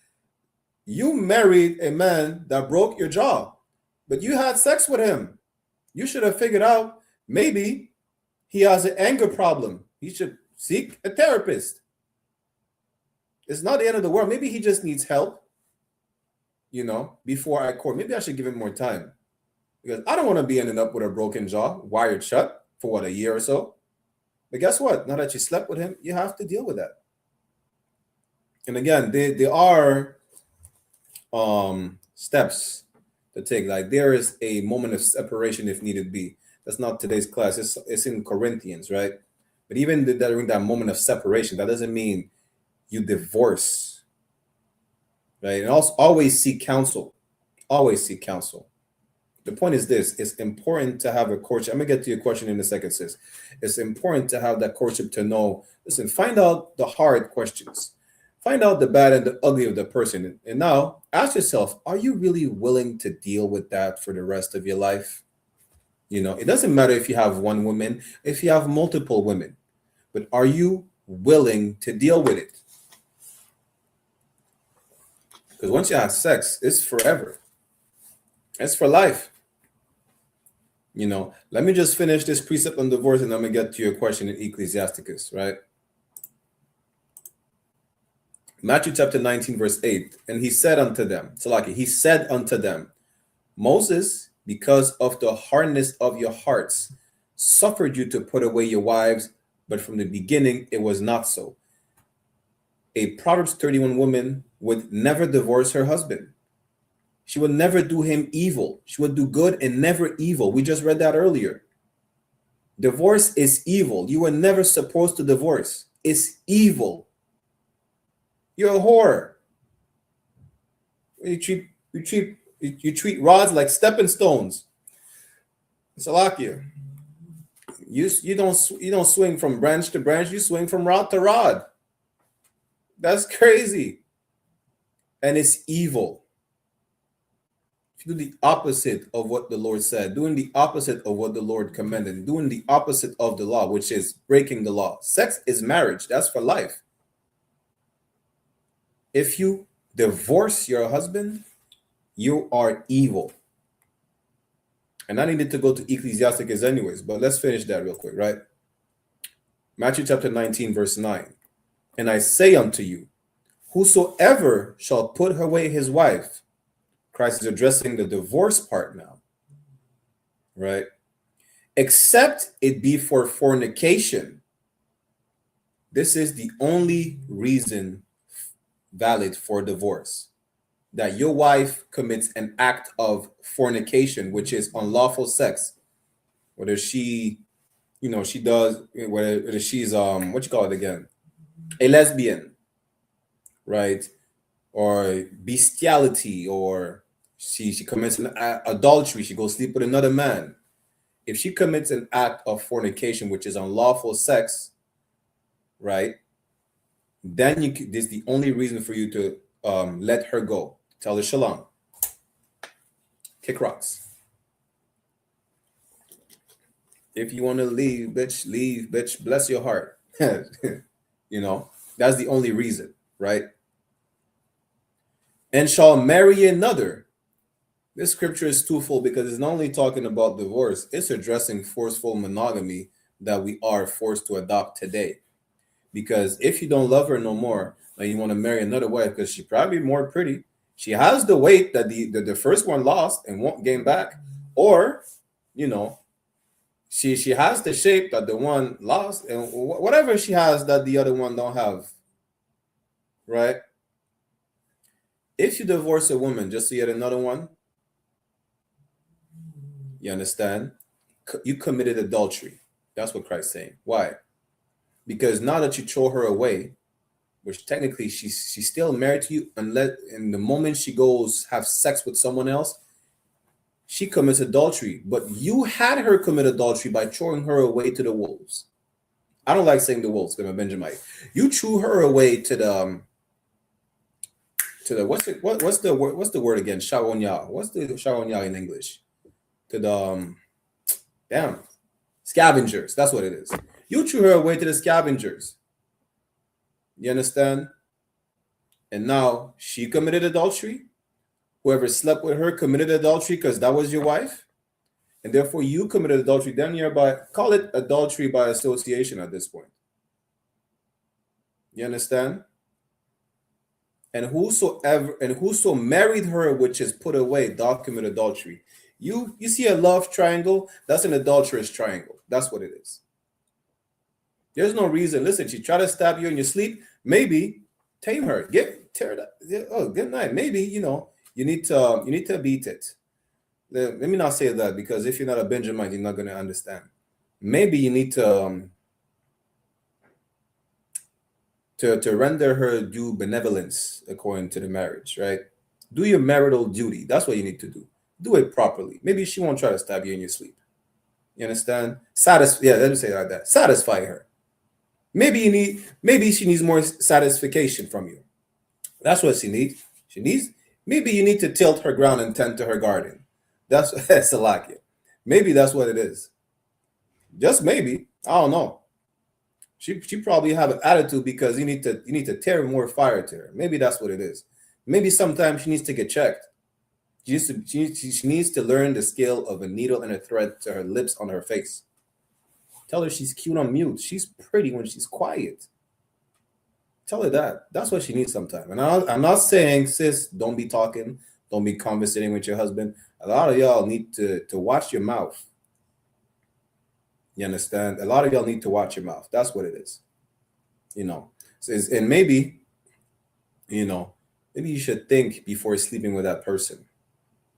You married a man that broke your jaw, but you had sex with him. You should have figured out maybe he has an anger problem. He should seek a therapist. It's not the end of the world. Maybe he just needs help, before I court. Maybe I should give him more time, because I don't want to be ending up with a broken jaw, wired shut for a year or so. But guess what? Now that you slept with him, you have to deal with that. And again, there are steps to take. Like there is a moment of separation if needed be. That's not today's class. It's in Corinthians, right? But even during that moment of separation, that doesn't mean you divorce, right? And also always seek counsel. Always seek counsel. The point is this: it's important to have a courtship. I'm gonna get to your question in a second, sis. It's important to have that courtship to know. Listen, find out the hard questions. Find out the bad and the ugly of the person. And now ask yourself, are you really willing to deal with that for the rest of your life? You know, it doesn't matter if you have one woman, if you have multiple women, but are you willing to deal with it? Because once you have sex, it's forever. It's for life. You know, let me just finish this precept on divorce and I'm going to get to your question in Ecclesiasticus, right? Matthew chapter 19, verse 8. And he said unto them, Salaki, he said unto them, Moses, because of the hardness of your hearts, suffered you to put away your wives, but from the beginning it was not so. A Proverbs 31 woman would never divorce her husband. She would never do him evil. She would do good and never evil. We just read that earlier. Divorce is evil. You were never supposed to divorce. It's evil. You're a whore. You treat rods like stepping stones. Salakia. You don't swing from branch to branch. You swing from rod to rod. That's crazy. And it's evil. If you do the opposite of what the Lord said, doing the opposite of what the Lord commanded, doing the opposite of the law, which is breaking the law. Sex is marriage. That's for life. If you divorce your husband, you are evil. And I needed to go to Ecclesiasticus anyways, but let's finish that real quick, right? Matthew chapter 19, verse 9. And I say unto you, whosoever shall put away his wife, Christ is addressing the divorce part now, right? Except it be for fornication. This is the only reason valid for divorce, that your wife commits an act of fornication, which is unlawful sex, whether she, she does, whether she's what you call it again, a lesbian, right, or bestiality, or she commits an adultery, she goes sleep with another man. If she commits an act of fornication, which is unlawful sex, right, then this is the only reason for you to let her go. Tell her shalom. Kick rocks. If you want to leave, bitch, bless your heart. That's the only reason, right? And shall marry another. This scripture is twofold because it's not only talking about divorce, it's addressing forceful monogamy that we are forced to adopt today. Because if you don't love her no more, and you want to marry another wife because she's probably more pretty, she has the weight that the first one lost and won't gain back, or she has the shape that the one lost, and whatever she has that the other one don't have, right? If you divorce a woman just to get another one, you understand? You committed adultery. That's what Christ's saying. Why? Because now that you throw her away, which technically she's still married to you, unless in the moment she goes have sex with someone else, she commits adultery. But you had her commit adultery by throwing her away to the wolves. I don't like saying the wolves because I'm a Benjamite. You threw her away to the what's the word again? Shawonya. What's the Shawonya in English? To the scavengers. That's what it is. You threw her away to the scavengers. You understand? And now she committed adultery. Whoever slept with her committed adultery because that was your wife. And therefore you committed adultery. Then call it adultery by association at this point. You understand? And whoso married her, which is put away, thou commit adultery. You see a love triangle? That's an adulterous triangle. That's what it is. There's no reason. Listen, she tried to stab you in your sleep. Maybe tame her. Tear that. Oh, good night. Maybe, You need to beat it. Let me not say that, because if you're not a Benjamite, you're not going to understand. Maybe you need to render her due benevolence according to the marriage, right? Do your marital duty. That's what you need to do. Do it properly. Maybe she won't try to stab you in your sleep. You understand? Let me say it like that. Satisfy her. Maybe she needs more satisfaction from you. That's what she needs. Maybe you need to tilt her ground and tend to her garden. That's Salakia. Maybe that's what it is. Just maybe. I don't know. She probably have an attitude because you need to tear more fire to her. Maybe that's what it is. Maybe sometimes she needs to get checked. She needs to learn the skill of a needle and a thread to her lips on her face. Tell her she's cute on mute. She's pretty when she's quiet. Tell her that. That's what she needs sometimes. And I'm not saying, sis, don't be talking, don't be conversating with your husband. A lot of y'all need to watch your mouth. You understand? A lot of y'all need to watch your mouth. That's what it is. And maybe you should think before sleeping with that person,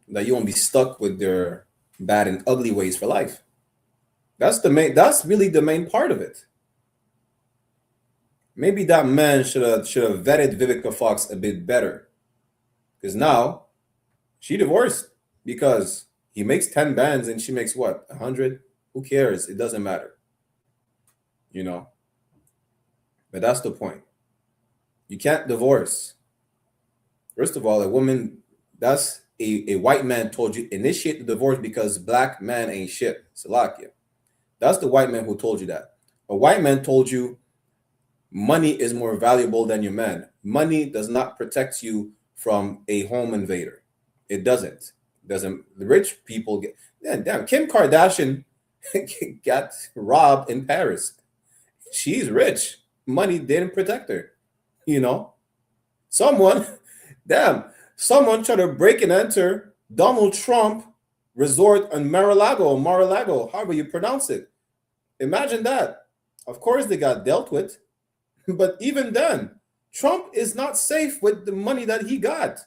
that you won't be stuck with their bad and ugly ways for life. That's really the main part of it. Maybe that man should have vetted Vivica Fox a bit better, because now she divorced because he makes 10 bands and she makes what, 100? Who cares? It doesn't matter. But that's the point. You can't divorce. First of all, a woman, that's a white man told you initiate the divorce because black man ain't shit. Salakia. That's the white man who told you that. A white man told you money is more valuable than your man. Money does not protect you from a home invader. It doesn't. The rich people get. Damn, Kim Kardashian got robbed in Paris. She's rich. Money didn't protect her. Someone tried to break and enter Donald Trump resort on Mar-a-Lago, however you pronounce it. Imagine that. Of course they got dealt with. But even then, Trump is not safe with the money that he got.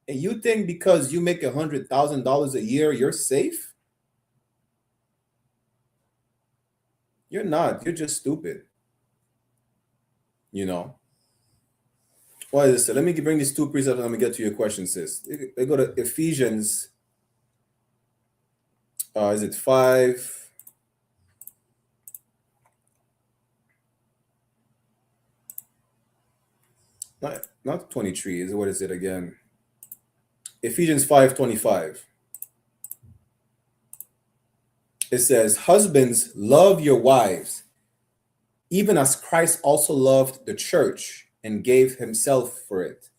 And you think because you make $100,000 a year, you're safe? You're not. You're just stupid. What is it? Let me bring these two precepts and let me get to your question, sis. They go to Ephesians. Is it 5? Not 23. What is it again? Ephesians 5:25. It says, husbands, love your wives, even as Christ also loved the church and gave himself for it.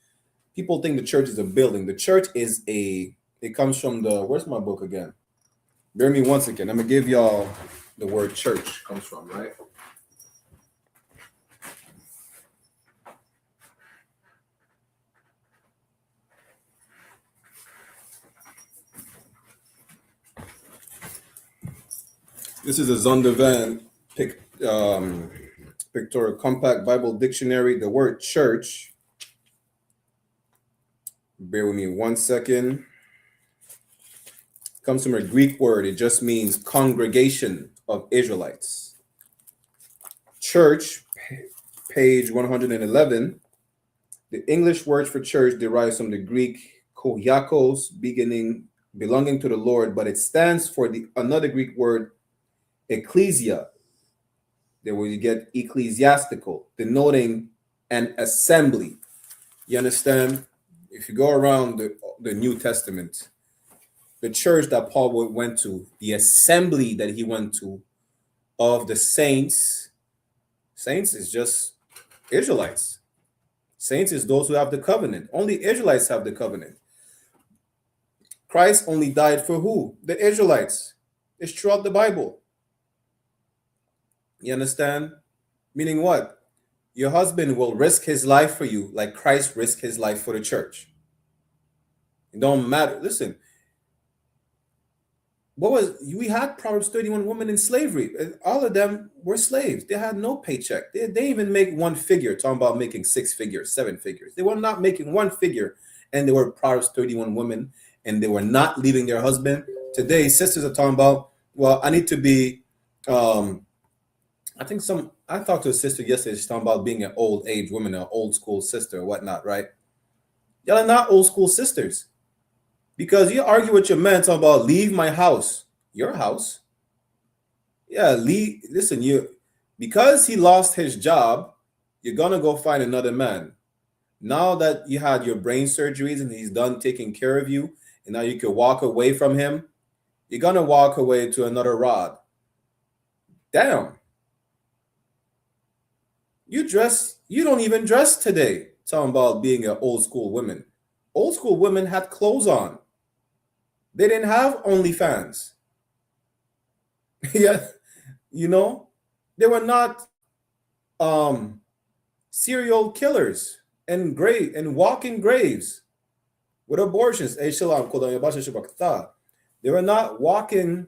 People think the church is a building. The church is it comes from where's my book again? Bear me one second. I'm going to give y'all the word church comes from, right? This is a Zondervan Pictorial Compact Bible Dictionary. The word church, bear with me 1 second, comes from a Greek word. It just means congregation of Israelites. Church, page 111. The English word for church derives from the Greek koiakos, belonging to the Lord, but it stands for another Greek word, ecclesia. There where you get ecclesiastical, denoting an assembly. You understand? If you go around the New Testament, the church that Paul went to, the assembly that he went to of the saints is just Israelites. Saints is those who have the covenant. Only Israelites have the covenant. Christ only died for who? The Israelites. It's throughout the Bible. You understand? Meaning what? Your husband will risk his life for you like Christ risked his life for the church. It don't matter. Listen, we had Proverbs 31 women in slavery. All of them were slaves. They had no paycheck. They even make one figure, talking about making 6 figures, 7 figures. They were not making one figure. and they were Proverbs 31 women, and they were not leaving their husband. Today, sisters are talking about, well, I need to be, I talked to a sister yesterday, she's talking about being an old age woman, an old school sister or whatnot, right? Y'all are not old school sisters. Because you argue with your man talking about leave my house. Your house? Yeah, listen, because he lost his job, you're gonna go find another man. Now that you had your brain surgeries and he's done taking care of you, and now you can walk away from him, you're gonna walk away to another rod. Damn. You don't even dress today. Talking about being an old school woman. Old school women had clothes on. They didn't have OnlyFans. Yeah, they were not serial killers and walking graves with abortions. They were not walking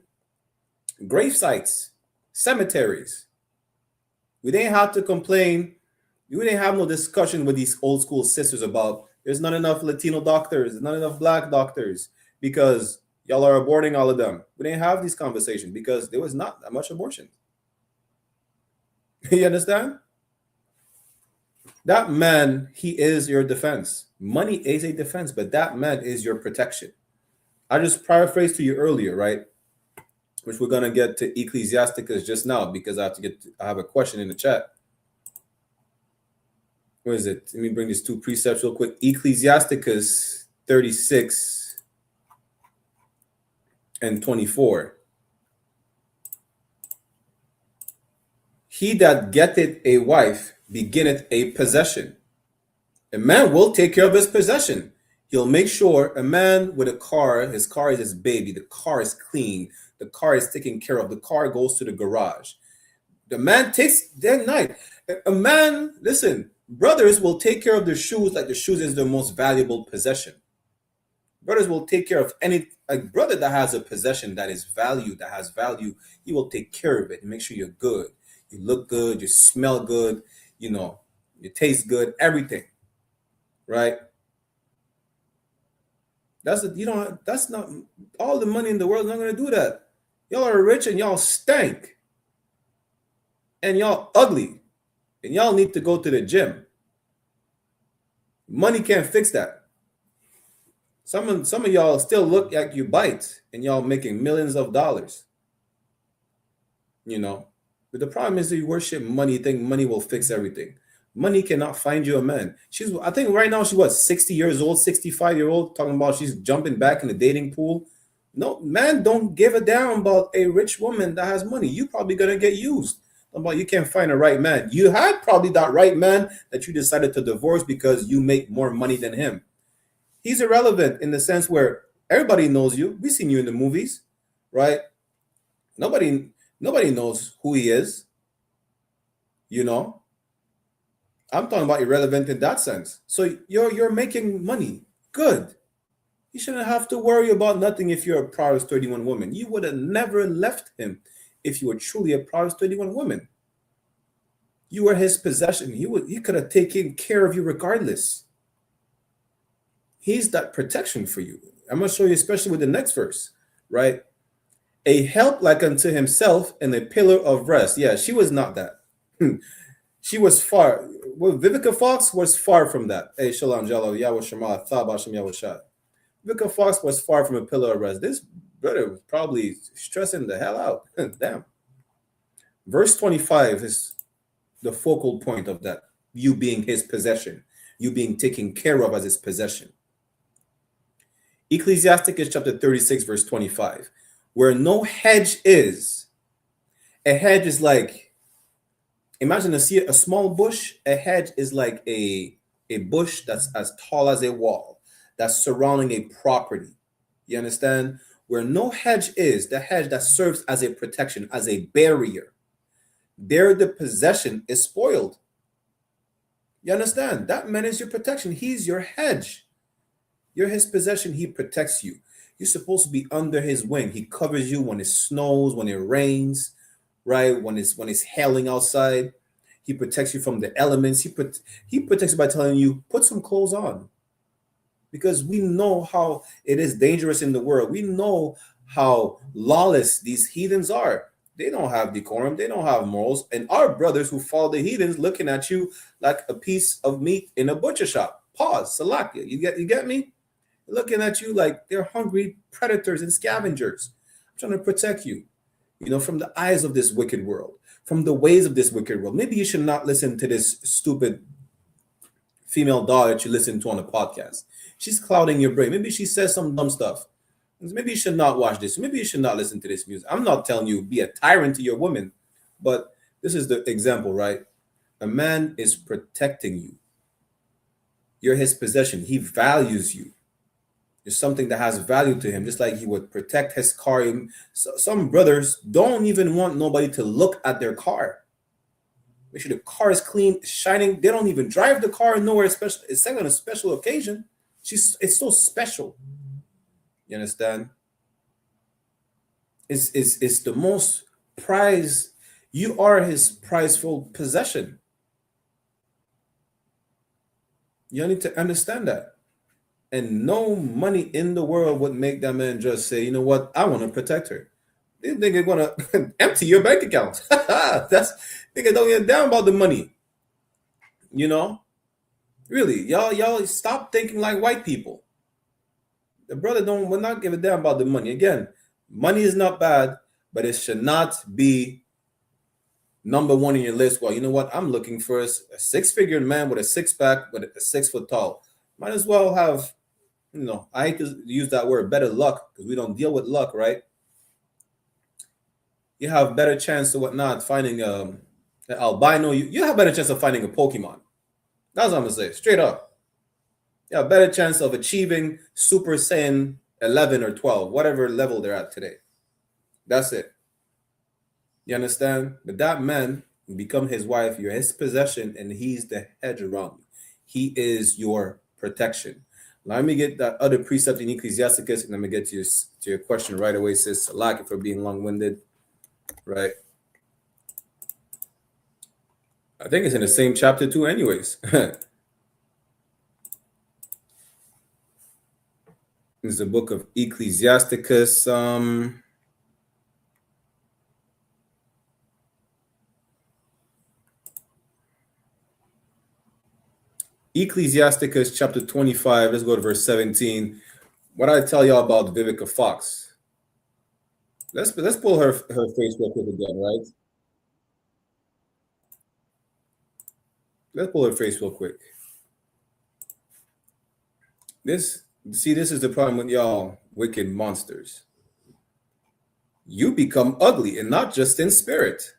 grave sites, cemeteries. We didn't have to complain. We didn't have no discussion with these old school sisters about there's not enough Latino doctors, there's not enough Black doctors because y'all are aborting all of them. We didn't have these conversations because there was not that much abortion. You understand? That man, he is your defense. Money is a defense, but that man is your protection. I just paraphrased to you earlier, right? Which we're going to get to Ecclesiasticus just now because I have a question in the chat. Where is it? Let me bring these two precepts real quick. Ecclesiasticus 36 and 24. He that getteth a wife beginneth a possession. A man will take care of his possession. He'll make sure a man with a car, his car is his baby. The car is clean. The car is taken care of. The car goes to the garage. The man takes that night. A man, listen, brothers will take care of their shoes like the shoes is their most valuable possession. Brothers will take care of a brother that has a possession that is valued, that has value. He will take care of it and make sure you're good. You look good, you smell good, you taste good, everything. Right? That's not all the money in the world is not going to do that. Y'all are rich and y'all stank. And y'all ugly. And y'all need to go to the gym. Money can't fix that. Some of y'all still look like you bite and y'all making millions of dollars. But the problem is that you worship money, you think money will fix everything. Money cannot find you a man. I think right now she's 60 years old, 65-year-old, talking about she's jumping back in the dating pool. No, man don't give a damn about a rich woman that has money. You probably gonna get used. About you can't find a right man. You had probably that right man that you decided to divorce because you make more money than him. He's irrelevant in the sense where everybody knows you. We've seen you in the movies, right? Nobody knows who he is. I'm talking about irrelevant in that sense. So you're making money. Good. You shouldn't have to worry about nothing if you're a Proverbs 31 woman. You would have never left him if you were truly a Proverbs 31 woman. You were his possession. He could have taken care of you regardless. He's that protection for you. I'm going to show you, especially with the next verse, right? A help like unto himself and a pillar of rest. Yeah, she was not that. She was far. Well, Vivica Fox was far from that. Hey, Shalom, Jalo, Yahweh Shema, Thabashim Yahweh Shai. Vivica Fox was far from a pillar of rest. This brother was probably stressing the hell out. Damn. Verse 25 is the focal point of that. You being his possession. You being taken care of as his possession. Ecclesiasticus chapter 36, verse 25. Where no hedge is. A hedge is like, imagine a small bush. A hedge is like a bush that's as tall as a wall, that's surrounding a property. You understand? Where no hedge is, the hedge that serves as a protection, as a barrier. There the possession is spoiled. You understand? That man is your protection. He's your hedge. You're his possession. He protects you. You're supposed to be under his wing. He covers you when it snows, when it rains, right? When it's hailing outside. He protects you from the elements. He protects you by telling you, put some clothes on. because we know how it is dangerous in the world. We know how lawless these heathens are. They don't have decorum. They don't have morals. And our brothers who follow the heathens looking at you like a piece of meat in a butcher shop. Pause. Salakia. You get me? Looking at you like they're hungry predators and scavengers. I'm trying to protect you, from the eyes of this wicked world, from the ways of this wicked world. Maybe you should not listen to this stupid female dog that you listen to on a podcast. She's clouding your brain. Maybe she says some dumb stuff. Maybe you should not watch this. Maybe you should not listen to this music. I'm not telling you be a tyrant to your woman, but this is the example, right? A man is protecting you. You're his possession. He values you. You're something that has value to him, just like he would protect his car. Some brothers don't even want nobody to look at their car. Make sure the car is clean, shining. They don't even drive the car nowhere special. It's like on a special occasion. It's so special. You understand? It's the most prized. You are his prizeful possession. You need to understand that. And no money in the world would make that man just say, you know what, I want to protect her. They think they're gonna empty your bank account. They don't get down about the money. Really, y'all stop thinking like white people. The brother will not give a damn about the money. Again, money is not bad, but it should not be number one in your list. Well, you know what? I'm looking for a six-figure man with a six-pack, with a 6 foot tall. Might as well have, I hate to use that word, better luck, because we don't deal with luck, right? You have better chance of finding an albino. You have better chance of finding a Pokemon. That's what I'm gonna say, straight up. You have a better chance of achieving Super Saiyan 11 or 12, whatever level they're at today. That's it. You understand? But that man, you become his wife, you're his possession, and he's the hedge around you. He is your protection. Let me get that other precept in Ecclesiasticus, and I'm gonna get to your question right away, sis. Like it for being long-winded, right? I think it's in the same chapter too, anyways. It's the book of Ecclesiasticus. Ecclesiasticus chapter 25. Let's go to verse 17. What I tell y'all about Vivica Fox. Let's pull her face real quick again, right? Let's pull her face real quick. This is the problem with y'all wicked monsters. You become ugly, and not just in spirit.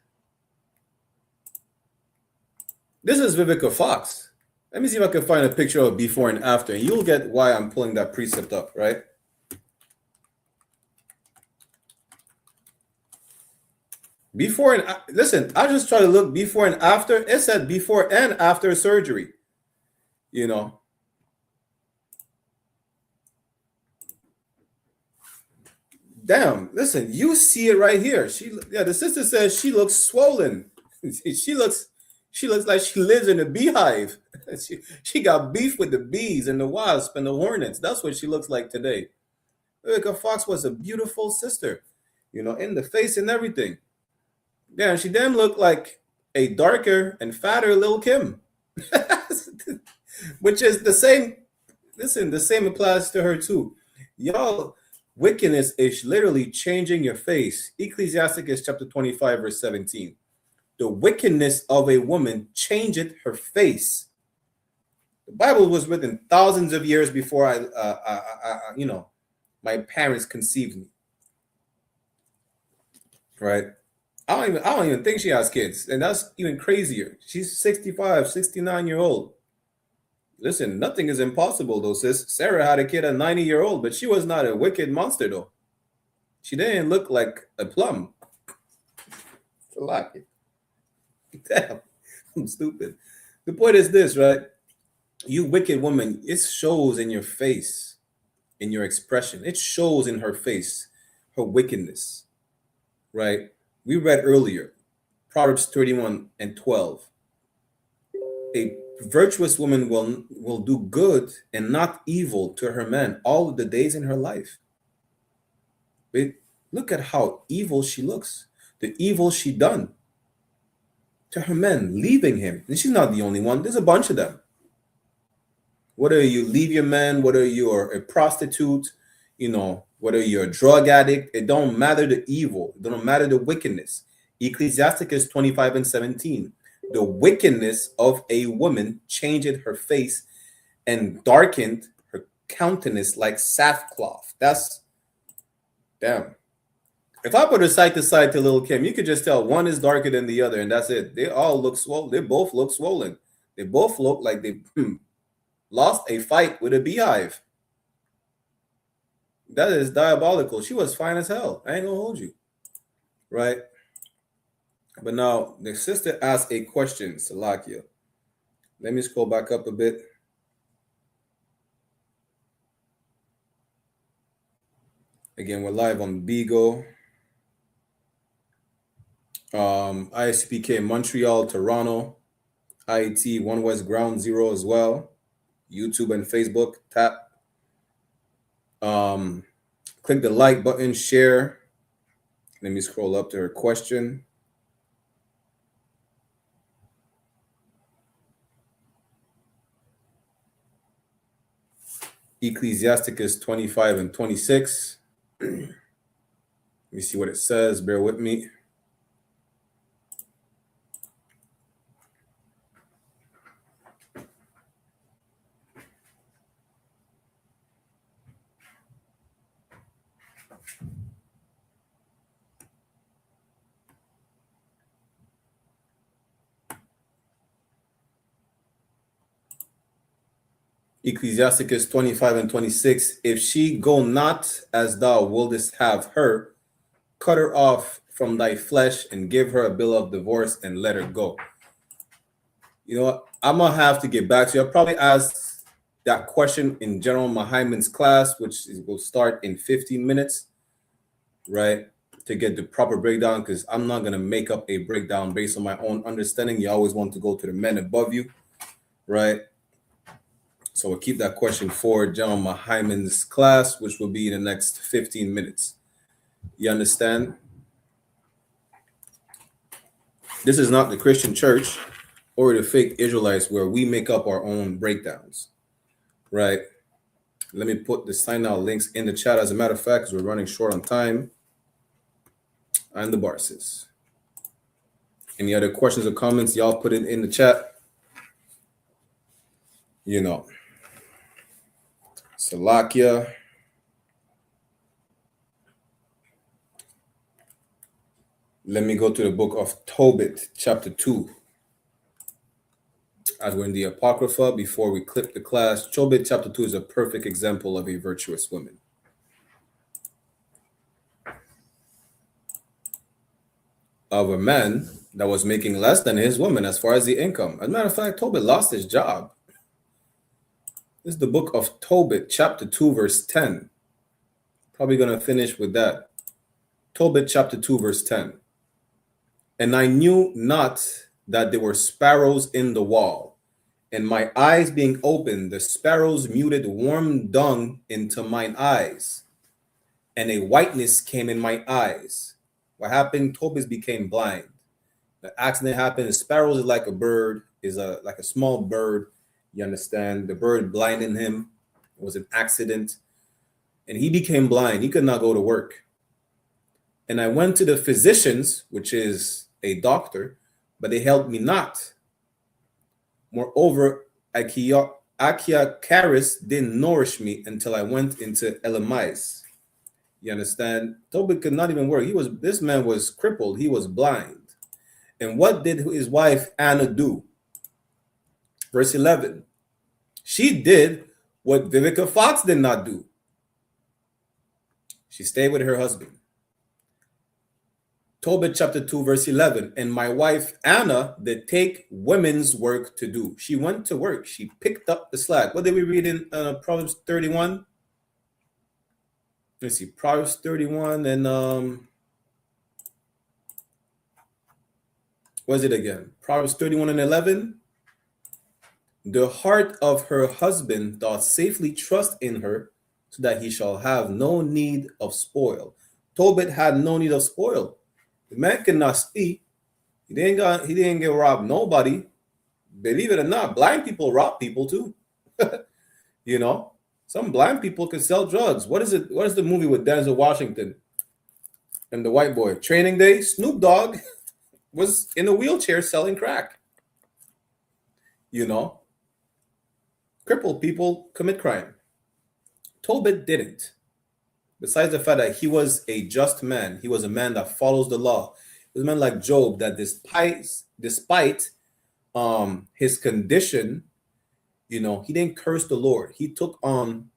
This is Vivica Fox. Let me see if I can find a picture of before and after, and you'll get why I'm pulling that precept up, right? Before and listen, I just try to look before and after. It said before and after surgery. Damn, listen, you see it right here. The sister says she looks swollen. she looks like she lives in a beehive. She got beef with the bees and the wasps and the hornets. That's what she looks like today. Rebecca Fox was a beautiful sister, in the face and everything. Yeah, she then looked like a darker and fatter Lil Kim, which is the same. Listen, the same applies to her too. Y'all, wickedness is literally changing your face. Ecclesiasticus chapter 25, verse 17. The wickedness of a woman changeth her face. The Bible was written thousands of years before my parents conceived me. Right? I don't even think she has kids, and that's even crazier. She's 65, 69-year-old. Listen, nothing is impossible, though, sis. Sarah had a kid at 90-year-old, but she was not a wicked monster, though. She didn't look like a plum. Damn, I'm stupid. The point is this, right? You wicked woman, it shows in your face, in your expression. It shows in her face, her wickedness, right? We read earlier, Proverbs 31 and 12. A Virtuous woman will do good and not evil to her man all of the days in her life. But look at how evil she looks. The evil she done to her men, leaving him. And she's not the only one. There's a bunch of them. Whether you leave your man, whether you're a prostitute, whether you're a drug addict, it don't matter the evil. It don't matter the wickedness. Ecclesiasticus 25:17. The wickedness of a woman changed her face and darkened her countenance like sackcloth. That's damn. If I put her side to side to Lil Kim, you could just tell one is darker than the other, and that's it. They all look swollen. They both look swollen. They both look like they lost a fight with a beehive. That is diabolical. She was fine as hell. I ain't gonna hold you. Right? But now the sister asked a question, Salakia. Let me scroll back up a bit. Again, we're live on Bigo. I.S.U.P.K. Montreal, Toronto, IET 1 West Ground Zero as well. YouTube and Facebook. Tap. Click the like button, share. Let me scroll up to her question. Ecclesiasticus 25:26. Let me see what it says. Bear with me. Ecclesiasticus 25:26. If she go not as thou wouldest have her, cut her off from thy flesh and give her a bill of divorce and let her go. You know what? I'm gonna have to get back to you. I'll probably ask that question in General Mahaiman's class, which will start in 15 minutes, right? To get the proper breakdown, because I'm not gonna make up a breakdown based on my own understanding. You always want to go to the men above you, right? So we'll keep that question for General Mahaiman's class, which will be in the next 15 minutes. You understand? This is not the Christian church or the fake Israelites where we make up our own breakdowns, right? Let me put the sign out links in the chat. As a matter of fact, because we're running short on time. I'm the Barsis. Any other questions or comments, y'all put it in the chat. Salakia. Let me go to the book of Tobit, chapter 2. As we're in the Apocrypha, before we clip the class, Tobit chapter 2 is a perfect example of a virtuous woman. Of a man that was making less than his woman as far as the income. As a matter of fact, Tobit lost his job. This is the book of Tobit, chapter 2, verse 10. Probably going to finish with that. Tobit, chapter 2, verse 10. And I knew not that there were sparrows in the wall, and my eyes being opened, the sparrows muted warm dung into mine eyes, and a whiteness came in my eyes. What happened? Tobit became blind. The accident happened. The sparrows is like a bird, like a small bird. You understand? The bird blinded him. It was an accident. And he became blind. He could not go to work. And I went to the physicians, which is a doctor, but they helped me not. Moreover, Achiacaris didn't nourish me until I went into Elamais. You understand? Tobit could not even work. This man was crippled. He was blind. And what did his wife Anna do? Verse 11. She did what Vivica Fox did not do. She stayed with her husband. Tobit chapter 2, verse 11. And my wife Anna did take women's work to do. She went to work. She picked up the slack. What did we read in Proverbs 31? Let's see. Proverbs 31 and what is it again? Proverbs 31 and 11. The heart of her husband doth safely trust in her, so that he shall have no need of spoil. Tobit had no need of spoil. The man could not speak. He didn't get robbed nobody. Believe it or not, blind people rob people too. You know, some blind people can sell drugs. What is it? What is the movie with Denzel Washington and the white boy? Training Day. Snoop Dogg was in a wheelchair selling crack. You know, crippled people commit crime. Tobit didn't. Besides the fact that he was a just man, he was a man that follows the law. He was a man like Job that despite his condition, you know, he didn't curse the Lord. He took on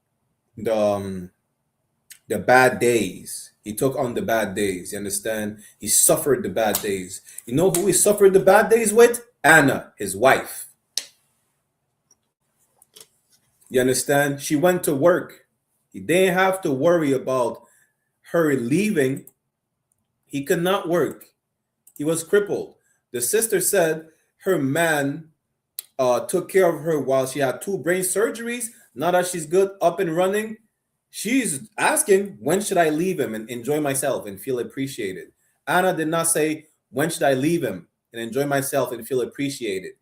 the bad days. He took on the bad days. You understand? He suffered the bad days. You know who he suffered the bad days with? Anna, his wife. You understand? She went to work. He didn't have to worry about her leaving. He could not work. He was crippled. The sister said her man took care of her while she had 2 brain surgeries. Now that she's good, up and running, she's asking, when should I leave him and enjoy myself and feel appreciated? Anna did not say, when should I leave him and enjoy myself and feel appreciated?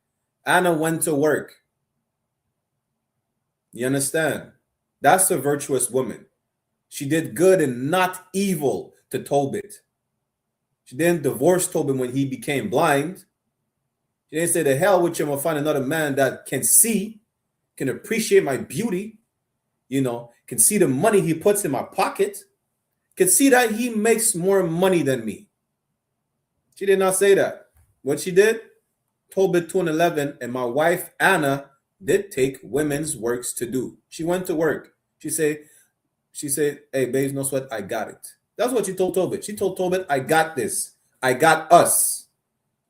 Anna went to work. You understand? That's a virtuous woman. She did good and not evil to Tobit. She didn't divorce Tobit when he became blind. She didn't say, the hell with you, I'm going to find another man that can see, can appreciate my beauty, you know, can see the money he puts in my pocket, can see that he makes more money than me. She did not say that. What she did, Tobit 2:11, and my wife Anna did take women's works to do. She went to work. She said, hey, babes, no sweat, I got it. That's what she told Tobit. She told Tobit, I got this. I got us.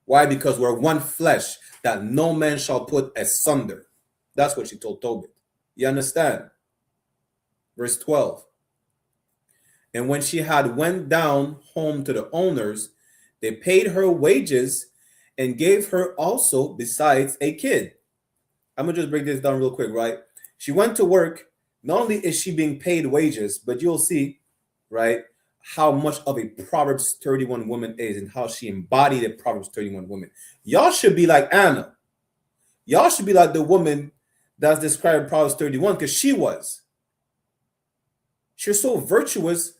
Why? Because we're one flesh that no man shall put asunder. That's what she told Tobit. You understand? Verse 12. And when she had went down home to the owners, they paid her wages and gave her also besides a kid. I'm going to just break this down real quick, right? She went to work. Not only is she being paid wages, but you'll see, right, how much of a Proverbs 31 woman is and how she embodied a Proverbs 31 woman. Y'all should be like Anna. Y'all should be like the woman that's described in Proverbs 31 because she was. She was so virtuous,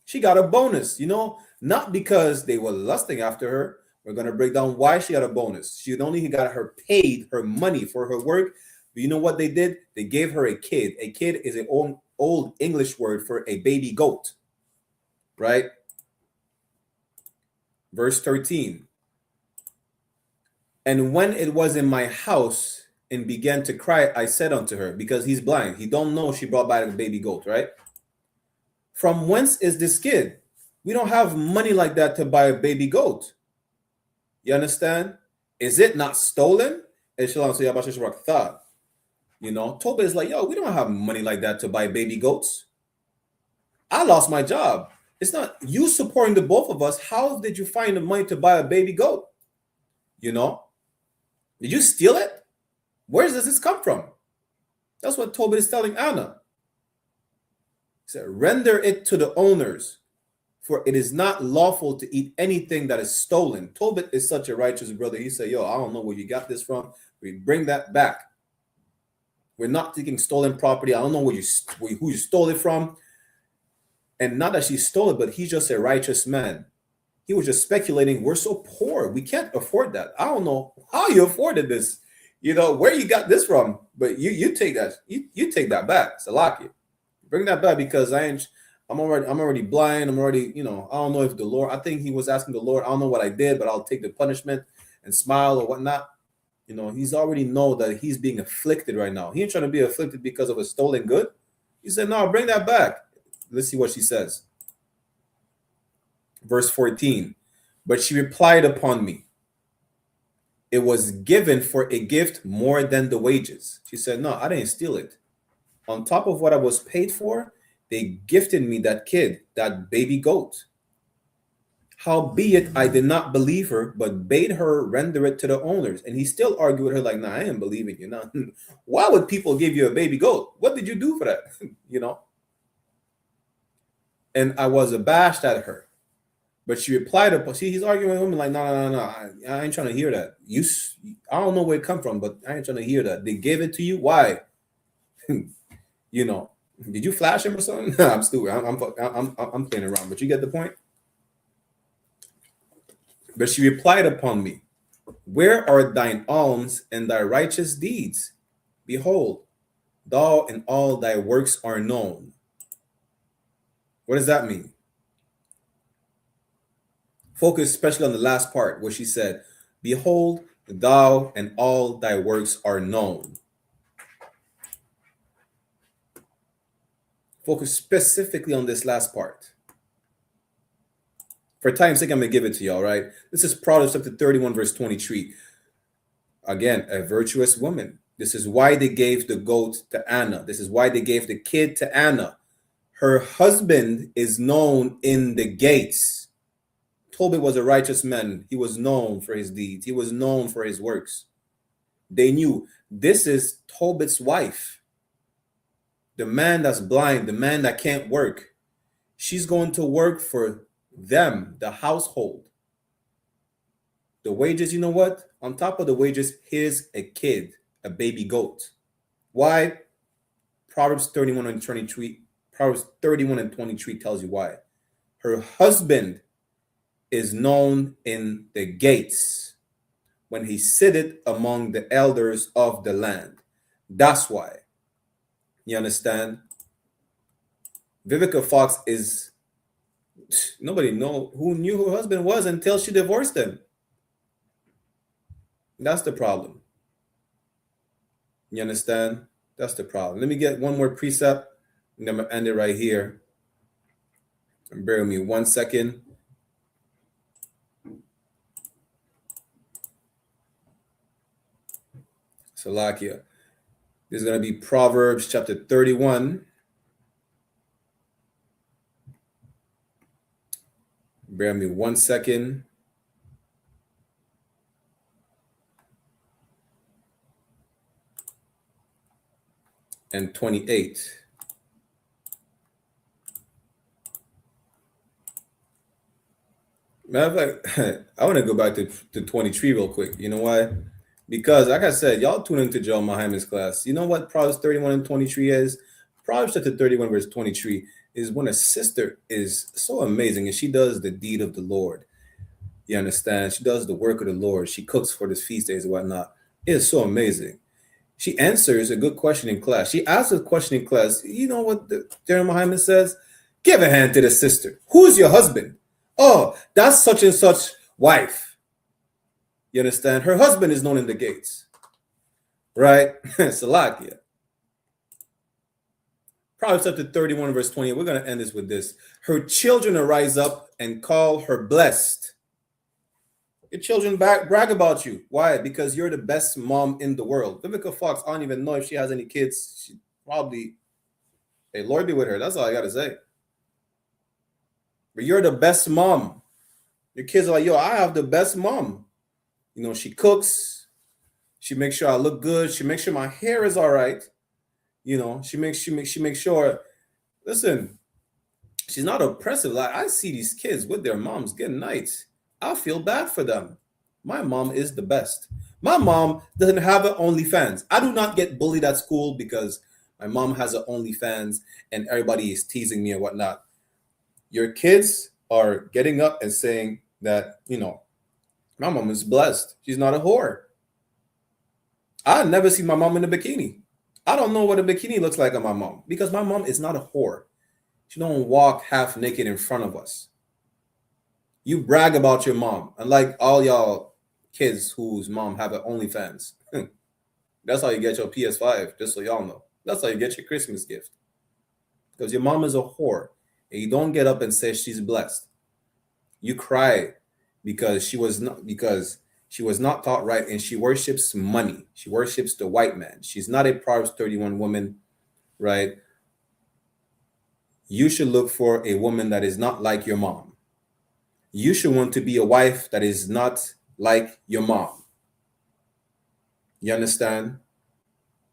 she got a bonus, you know, not because they were lusting after her. We're going to break down why she got a bonus. She only got her paid her money for her work. But you know what they did? They gave her a kid. A kid is an old English word for a baby goat, right? Verse 13. And when it was in my house and began to cry, I said unto her, because he's blind. He don't know she brought back a baby goat, right? From whence is this kid? We don't have money like that to buy a baby goat. You understand? Is it not stolen? You know, Tobit is like, yo, we don't have money like that to buy baby goats. I lost my job. It's not you supporting the both of us. How did you find the money to buy a baby goat? You know, did you steal it? Where does this come from? That's what Tobit is telling Anna. He said, render it to the owners, for it is not lawful to eat anything that is stolen. Tobit is such a righteous brother. He said, yo, I don't know where you got this from. We bring that back. We're not taking stolen property. I don't know who you stole it from. And not that she stole it, but he's just a righteous man. He was just speculating. We're so poor. We can't afford that. I don't know how you afforded this. You know, where you got this from. But you take that. You take that back. Salaki. Bring that back because I'm already blind. I'm already, you know, I don't know if the Lord, I think he was asking the Lord, I don't know what I did, but I'll take the punishment and smile or whatnot. You know, he's already know that he's being afflicted right now. He ain't trying to be afflicted because of a stolen good. He said, no, bring that back. Let's see what she says. Verse 14. But she replied upon me, it was given for a gift more than the wages. She said, no, I didn't steal it. On top of what I was paid for, they gifted me that kid, that baby goat. Howbeit I did not believe her, but bade her render it to the owners. And he still argued with her like, nah, I ain't believing you. Nah. Why would people give you a baby goat? What did you do for that? And I was abashed at her. But she replied, he's arguing with women like, no, I ain't trying to hear that. I don't know where it come from, but I ain't trying to hear that. They gave it to you? Why? Did you flash him or something? No, I'm stupid. I'm playing around, but you get the point? But she replied upon me, where are thine alms and thy righteous deeds? Behold, thou and all thy works are known. What does that mean? Focus especially on the last part where she said, behold, thou and all thy works are known. Focus specifically on this last part. For time's sake, I'm going to give it to y'all, right? This is Proverbs chapter 31, verse 23. Again, a virtuous woman. This is why they gave the goat to Anna. This is why they gave the kid to Anna. Her husband is known in the gates. Tobit was a righteous man. He was known for his deeds. He was known for his works. They knew this is Tobit's wife. The man that's blind, the man that can't work. She's going to work for them, the household. The wages, you know what? On top of the wages, here's a kid, a baby goat. Why? Proverbs 31 and 23 tells you why. Her husband is known in the gates when he sitteth among the elders of the land. That's why. You understand? Vivica Fox is, nobody who knew who her husband was until she divorced him. That's the problem. You understand? That's the problem. Let me get one more precept, and I'm going to end it right here. And bear with me 1 second. Salakia. This is going to be Proverbs chapter 31. Bear with me 1 second. And 28. Matter of fact, I want to go back to 23 real quick. You know why? Because, like I said, y'all tune into Joel Muhammad's class. You know what Proverbs 31 and 23 is? Proverbs chapter 31, verse 23 is when a sister is so amazing and she does the deed of the Lord. You understand? She does the work of the Lord. She cooks for the feast days and whatnot. It is so amazing. She answers a good question in class. She asks a question in class. You know what Joel Muhammad says? Give a hand to the sister. Who's your husband? Oh, that's such and such wife. You understand? Her husband is known in the gates. Right? Salakia. Proverbs chapter 31, verse 28. We're going to end this with this. Her children arise up and call her blessed. Your children brag about you. Why? Because you're the best mom in the world. Vivica Fox, I don't even know if she has any kids. She probably, hey, Lord be with her. That's all I got to say. But you're the best mom. Your kids are like, yo, I have the best mom. You know, she cooks. She makes sure I look good. She makes sure my hair is all right. You know, she makes sure. Listen, she's not oppressive. Like, I see these kids with their moms getting nights. I feel bad for them. My mom is the best. My mom doesn't have an OnlyFans. I do not get bullied at school because my mom has an OnlyFans and everybody is teasing me and whatnot. Your kids are getting up and saying that, you know, my mom is blessed. She's not a whore. I never see my mom in a bikini. I don't know what a bikini looks like on my mom because my mom is not a whore. She don't walk half naked in front of us. You brag about your mom, unlike all y'all kids whose mom have an OnlyFans. That's how you get your PS5, just so y'all know. That's how you get your Christmas gift. Because your mom is a whore, and you don't get up and say she's blessed. You cry because she was not taught right, and she worships money. She worships the white man. She's not a Proverbs 31 woman, right? You should look for a woman that is not like your mom. You should want to be a wife that is not like your mom. You understand?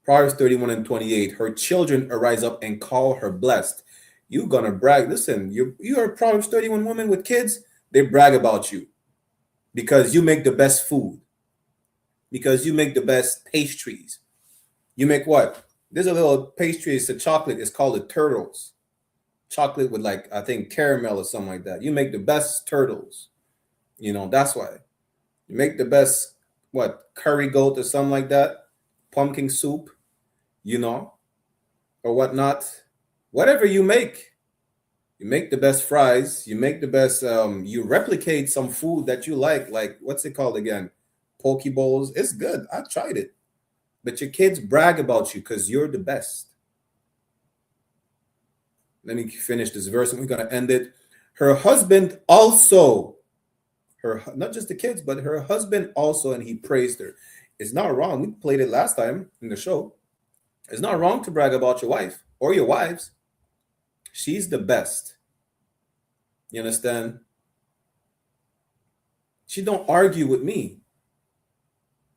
Proverbs 31 and 28. Her children arise up and call her blessed. You're gonna brag. Listen, you're a Proverbs 31 woman with kids. They brag about you because you make the best food, because you make the best pastries. You make what? There's a little pastry. It's a chocolate. It's called the turtles. Chocolate with, like, I think caramel or something like that. You make the best turtles. You know, that's why. You make the best, what, curry goat or something like that. Pumpkin soup, you know, or whatnot. Whatever you make the best fries. You make the best, you replicate some food that you like, what's it called again? Poke bowls. It's good. I tried it. But your kids brag about you because you're the best. Let me finish this verse and we're going to end it. Her husband also, not just the kids, but her husband also, and he praised her. It's not wrong. We played it last time in the show. It's not wrong to brag about your wife or your wives. She's the best. You understand? She don't argue with me.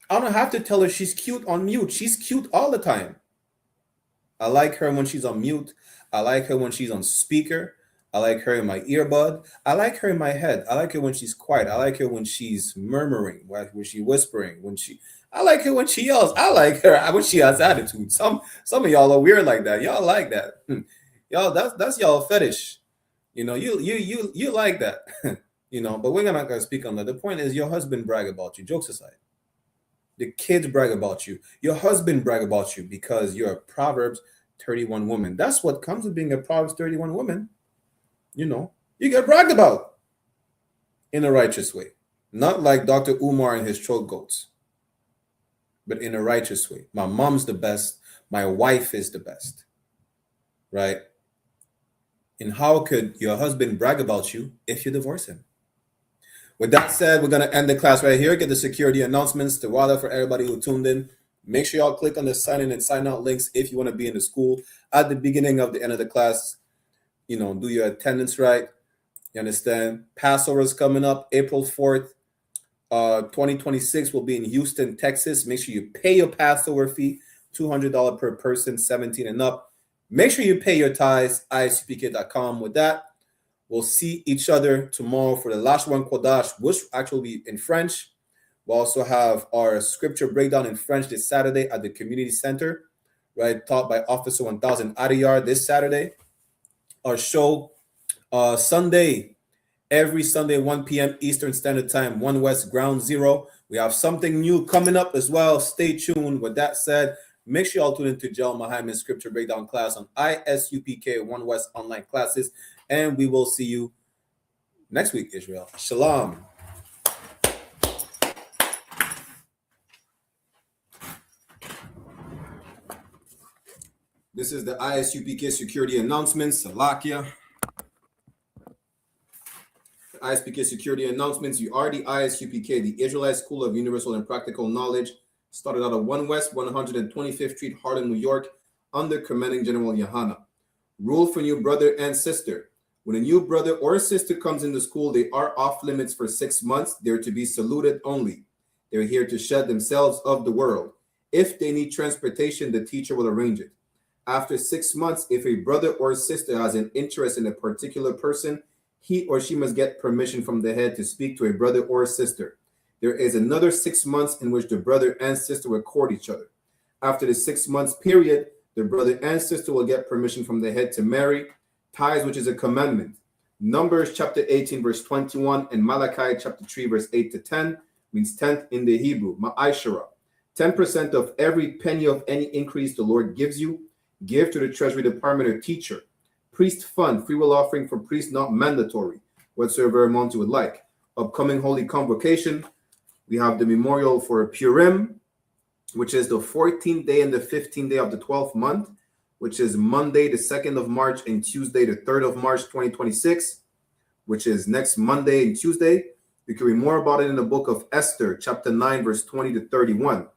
I don't have to tell her she's cute on mute. She's cute all the time. I like her when she's on mute. I like her when she's on speaker. I like her in my earbud. I like her in my head. I like her when she's quiet. I like her when she's murmuring, when she's whispering, I like her when she yells. I like her when she has attitude. Some of y'all are weird like that. Y'all like that. Y'all, that's y'all fetish. You know, you like that. You know, but we're not gonna speak on that. The point is, your husband brag about you. Jokes aside. The kids brag about you. Your husband brag about you because you're a Proverbs 31 woman. That's what comes with being a Proverbs 31 woman. You know, you get bragged about in a righteous way. Not like Dr. Umar and his throat goats, but in a righteous way. My mom's the best. My wife is the best. Right? And how could your husband brag about you if you divorce him? With that said, we're going to end the class right here. Get the security announcements to Wada for everybody who tuned in. Make sure y'all click on the sign in and sign out links if you want to be in the school. At the beginning of the end of the class, you know, do your attendance right. You understand? Passover is coming up April 4th. 2026 will be in Houston, Texas. Make sure you pay your Passover fee, $200 per person, 17 and up. Make sure you pay your tithes, isupk.com. With that, we'll see each other tomorrow for the Lashwan Kodash, which actually will be in French. We'll also have our scripture breakdown in French this Saturday at the community center, right? Taught by Officer 1000 Adiyar this Saturday. Our show Sunday, every Sunday, 1 p.m. Eastern Standard Time, 1 West Ground Zero. We have something new coming up as well. Stay tuned. With that said, make sure y'all tune into Jel Mahaiman's scripture breakdown class on I.S.U.P.K. 1 West online classes. And we will see you next week, Israel. Shalom. This is the I.S.U.P.K. security announcements. Salakia. I.S.U.P.K. security announcements. You are the I.S.U.P.K., the Israelite School of Universal and Practical Knowledge. Started out of 1 West, 125th Street, Harlem, New York, under Commanding General YAHANNA. Rule for new brother and sister. When a new brother or sister comes into school, they are off limits for 6 months. They're to be saluted only. They're here to shed themselves of the world. If they need transportation, the teacher will arrange it. After 6 months, if a brother or sister has an interest in a particular person, he or she must get permission from the head to speak to a brother or sister. There is another 6 months in which the brother and sister will court each other. After the 6 months period, the brother and sister will get permission from the head to marry. Tithes, which is a commandment. Numbers chapter 18, verse 21, and Malachi chapter 3, verse 8 to 10 means 10th in the Hebrew. Ma'ashara. 10% of every penny of any increase the Lord gives you, give to the Treasury Department or teacher. Priest fund, free will offering for priests, not mandatory, whatsoever amount you would like. Upcoming holy convocation, we have the memorial for Purim, which is the 14th day and the 15th day of the 12th month, which is Monday, the 2nd of March, and Tuesday, the 3rd of March, 2026, which is next Monday and Tuesday. You can read more about it in the book of Esther, chapter 9, verse 20 to 31.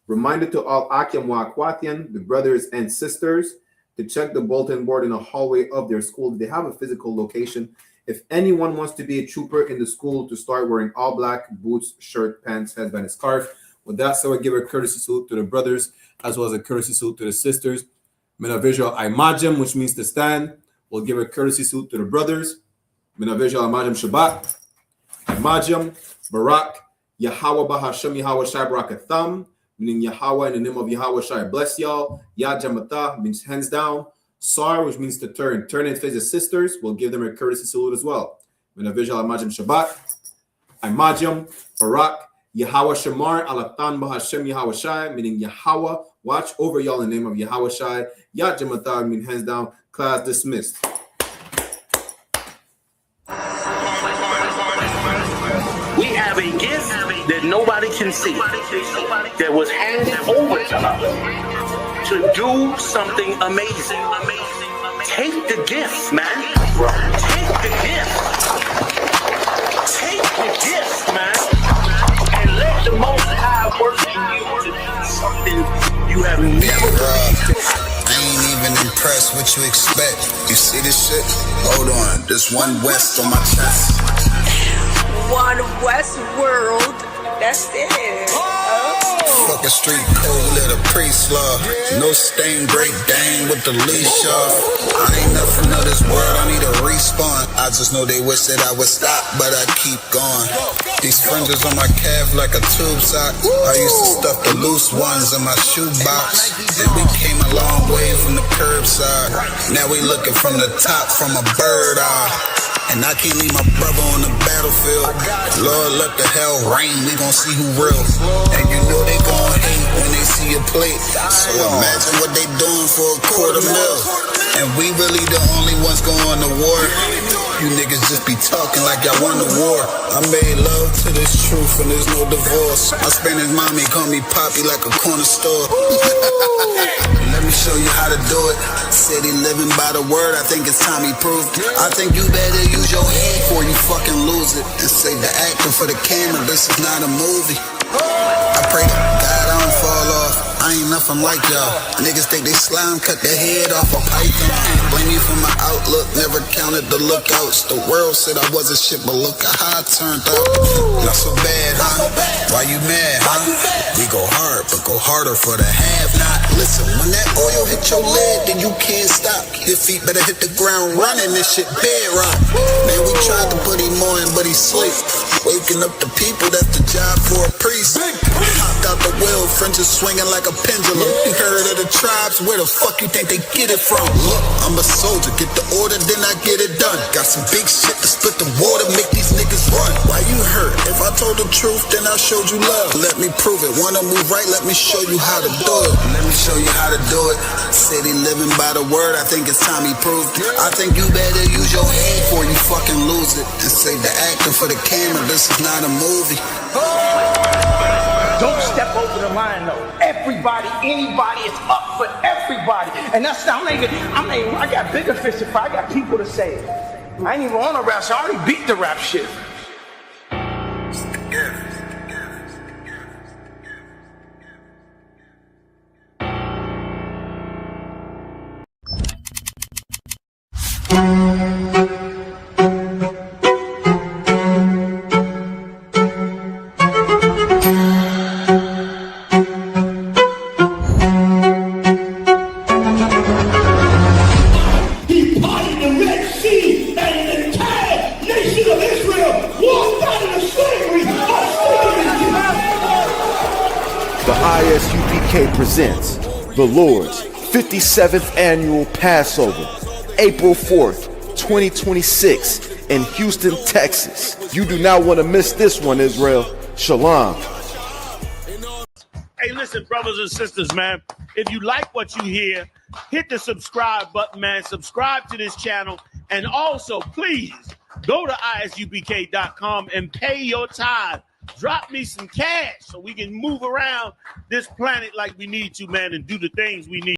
Reminder to all Akim wa Akwatian, the brothers and sisters, to check the bulletin board in the hallway of their school. They have a physical location. If anyone wants to be a trooper in the school, to start wearing all black, boots, shirt, pants, headband, and scarf. With that, so I give a courtesy salute to the brothers, as well as a courtesy salute to the sisters. Mina visual imajim, which means to stand. We'll give a courtesy salute to the brothers. Mina visual imajim Shabbat. Imajim, Barak, Yahweh Bahashem Yahweh Shai Barakatham, meaning Yahweh in the name of Yahweh Shai bless y'all. Yajamata means hands down. Sar, which means to turn. Turn and face the sisters. We'll give them a courtesy salute as well. Mina visual imajim Shabbat. Imajim, Barak, Yahweh Shamar Alatan Bahashem Yahweh Shai, meaning Yahweh watch over y'all in the name of Yahweh Shai. Yajamata means hands down. Class dismissed. We have a gift that nobody can see, that was handed over to us to do something amazing. Take the gift, man. Take the gift. Take the gift, man. And let the Most High work in you to do something you have never done. I ain't even impressed what you expect. You see this shit? Hold on, there's one West on my chest. One West world, that's it. Fuck a street code, let a priest law. No stain, break dang with the leash off. I ain't nothing of this world, I need a respawn. I just know they wish that I would stop, but I keep going. These fringes on my calf like a tube sock. I used to stuff the loose ones in my shoebox. And we came a long way from the curbside. Now we looking from the top from a bird eye. And I can't leave my brother on the battlefield. Lord, let the hell rain, we gon' see who real. And you know they gon' hate when they see a plate. So imagine what they doing for $250,000. And we really the only ones going to war. You niggas just be talking like y'all won the war. I made love to this truth and there's no divorce. My Spanish mommy call me Poppy like a corner store. Let me show you how to do it. Said he living by the word, I think it's time he proved. I think you better use your head before you fucking lose it. And say the acting for the camera, this is not a movie. I pray to God I don't fall off. I ain't nothing like y'all. Niggas think they slime, cut their head off a python. Blame me for my outlook, never counted the lookouts. The world said I wasn't shit, but look at how I turned out. Not so bad, huh? Why you mad, huh? We go hard, but go harder for the have-not. Listen, when that oil hit your leg, then you can't stop. Your feet better hit the ground running, this shit bedrock. Man, we tried to put him on, but he sleep. Waking up the people, that's the job for a priest. Hopped out the wheel, fringes swinging like a pendulum. You heard of the tribes, where the fuck you think they get it from? Look, I'm a soldier, get the order, then I get it done. Got some big shit to split the water, make these niggas run. Why you hurt? If I told the truth, then I showed you love. Let me prove it, wanna move right, let me show you how to do it. Let me show you how to do it. Said he living by the word, I think it's time he proved. I think you better use your head before you fucking lose it. And say the acting for the camera, this is not a movie. Don't step over the line though. Everybody, anybody, it's up for everybody. And that's I got bigger fish to fry. I got people to say. I ain't even on a rap, so I already beat the rap shit. The I.S.U.P.K presents the Lord's 57th Annual Passover, April 4th, 2026 in Houston, Texas. You do not want to miss this one, Israel. Shalom. Hey, listen, brothers and sisters, man. If you like what you hear, hit the subscribe button, man. Subscribe to this channel. And also, please, go to isupk.com and pay your tithe. Drop me some cash so we can move around this planet like we need to, man, and do the things we need.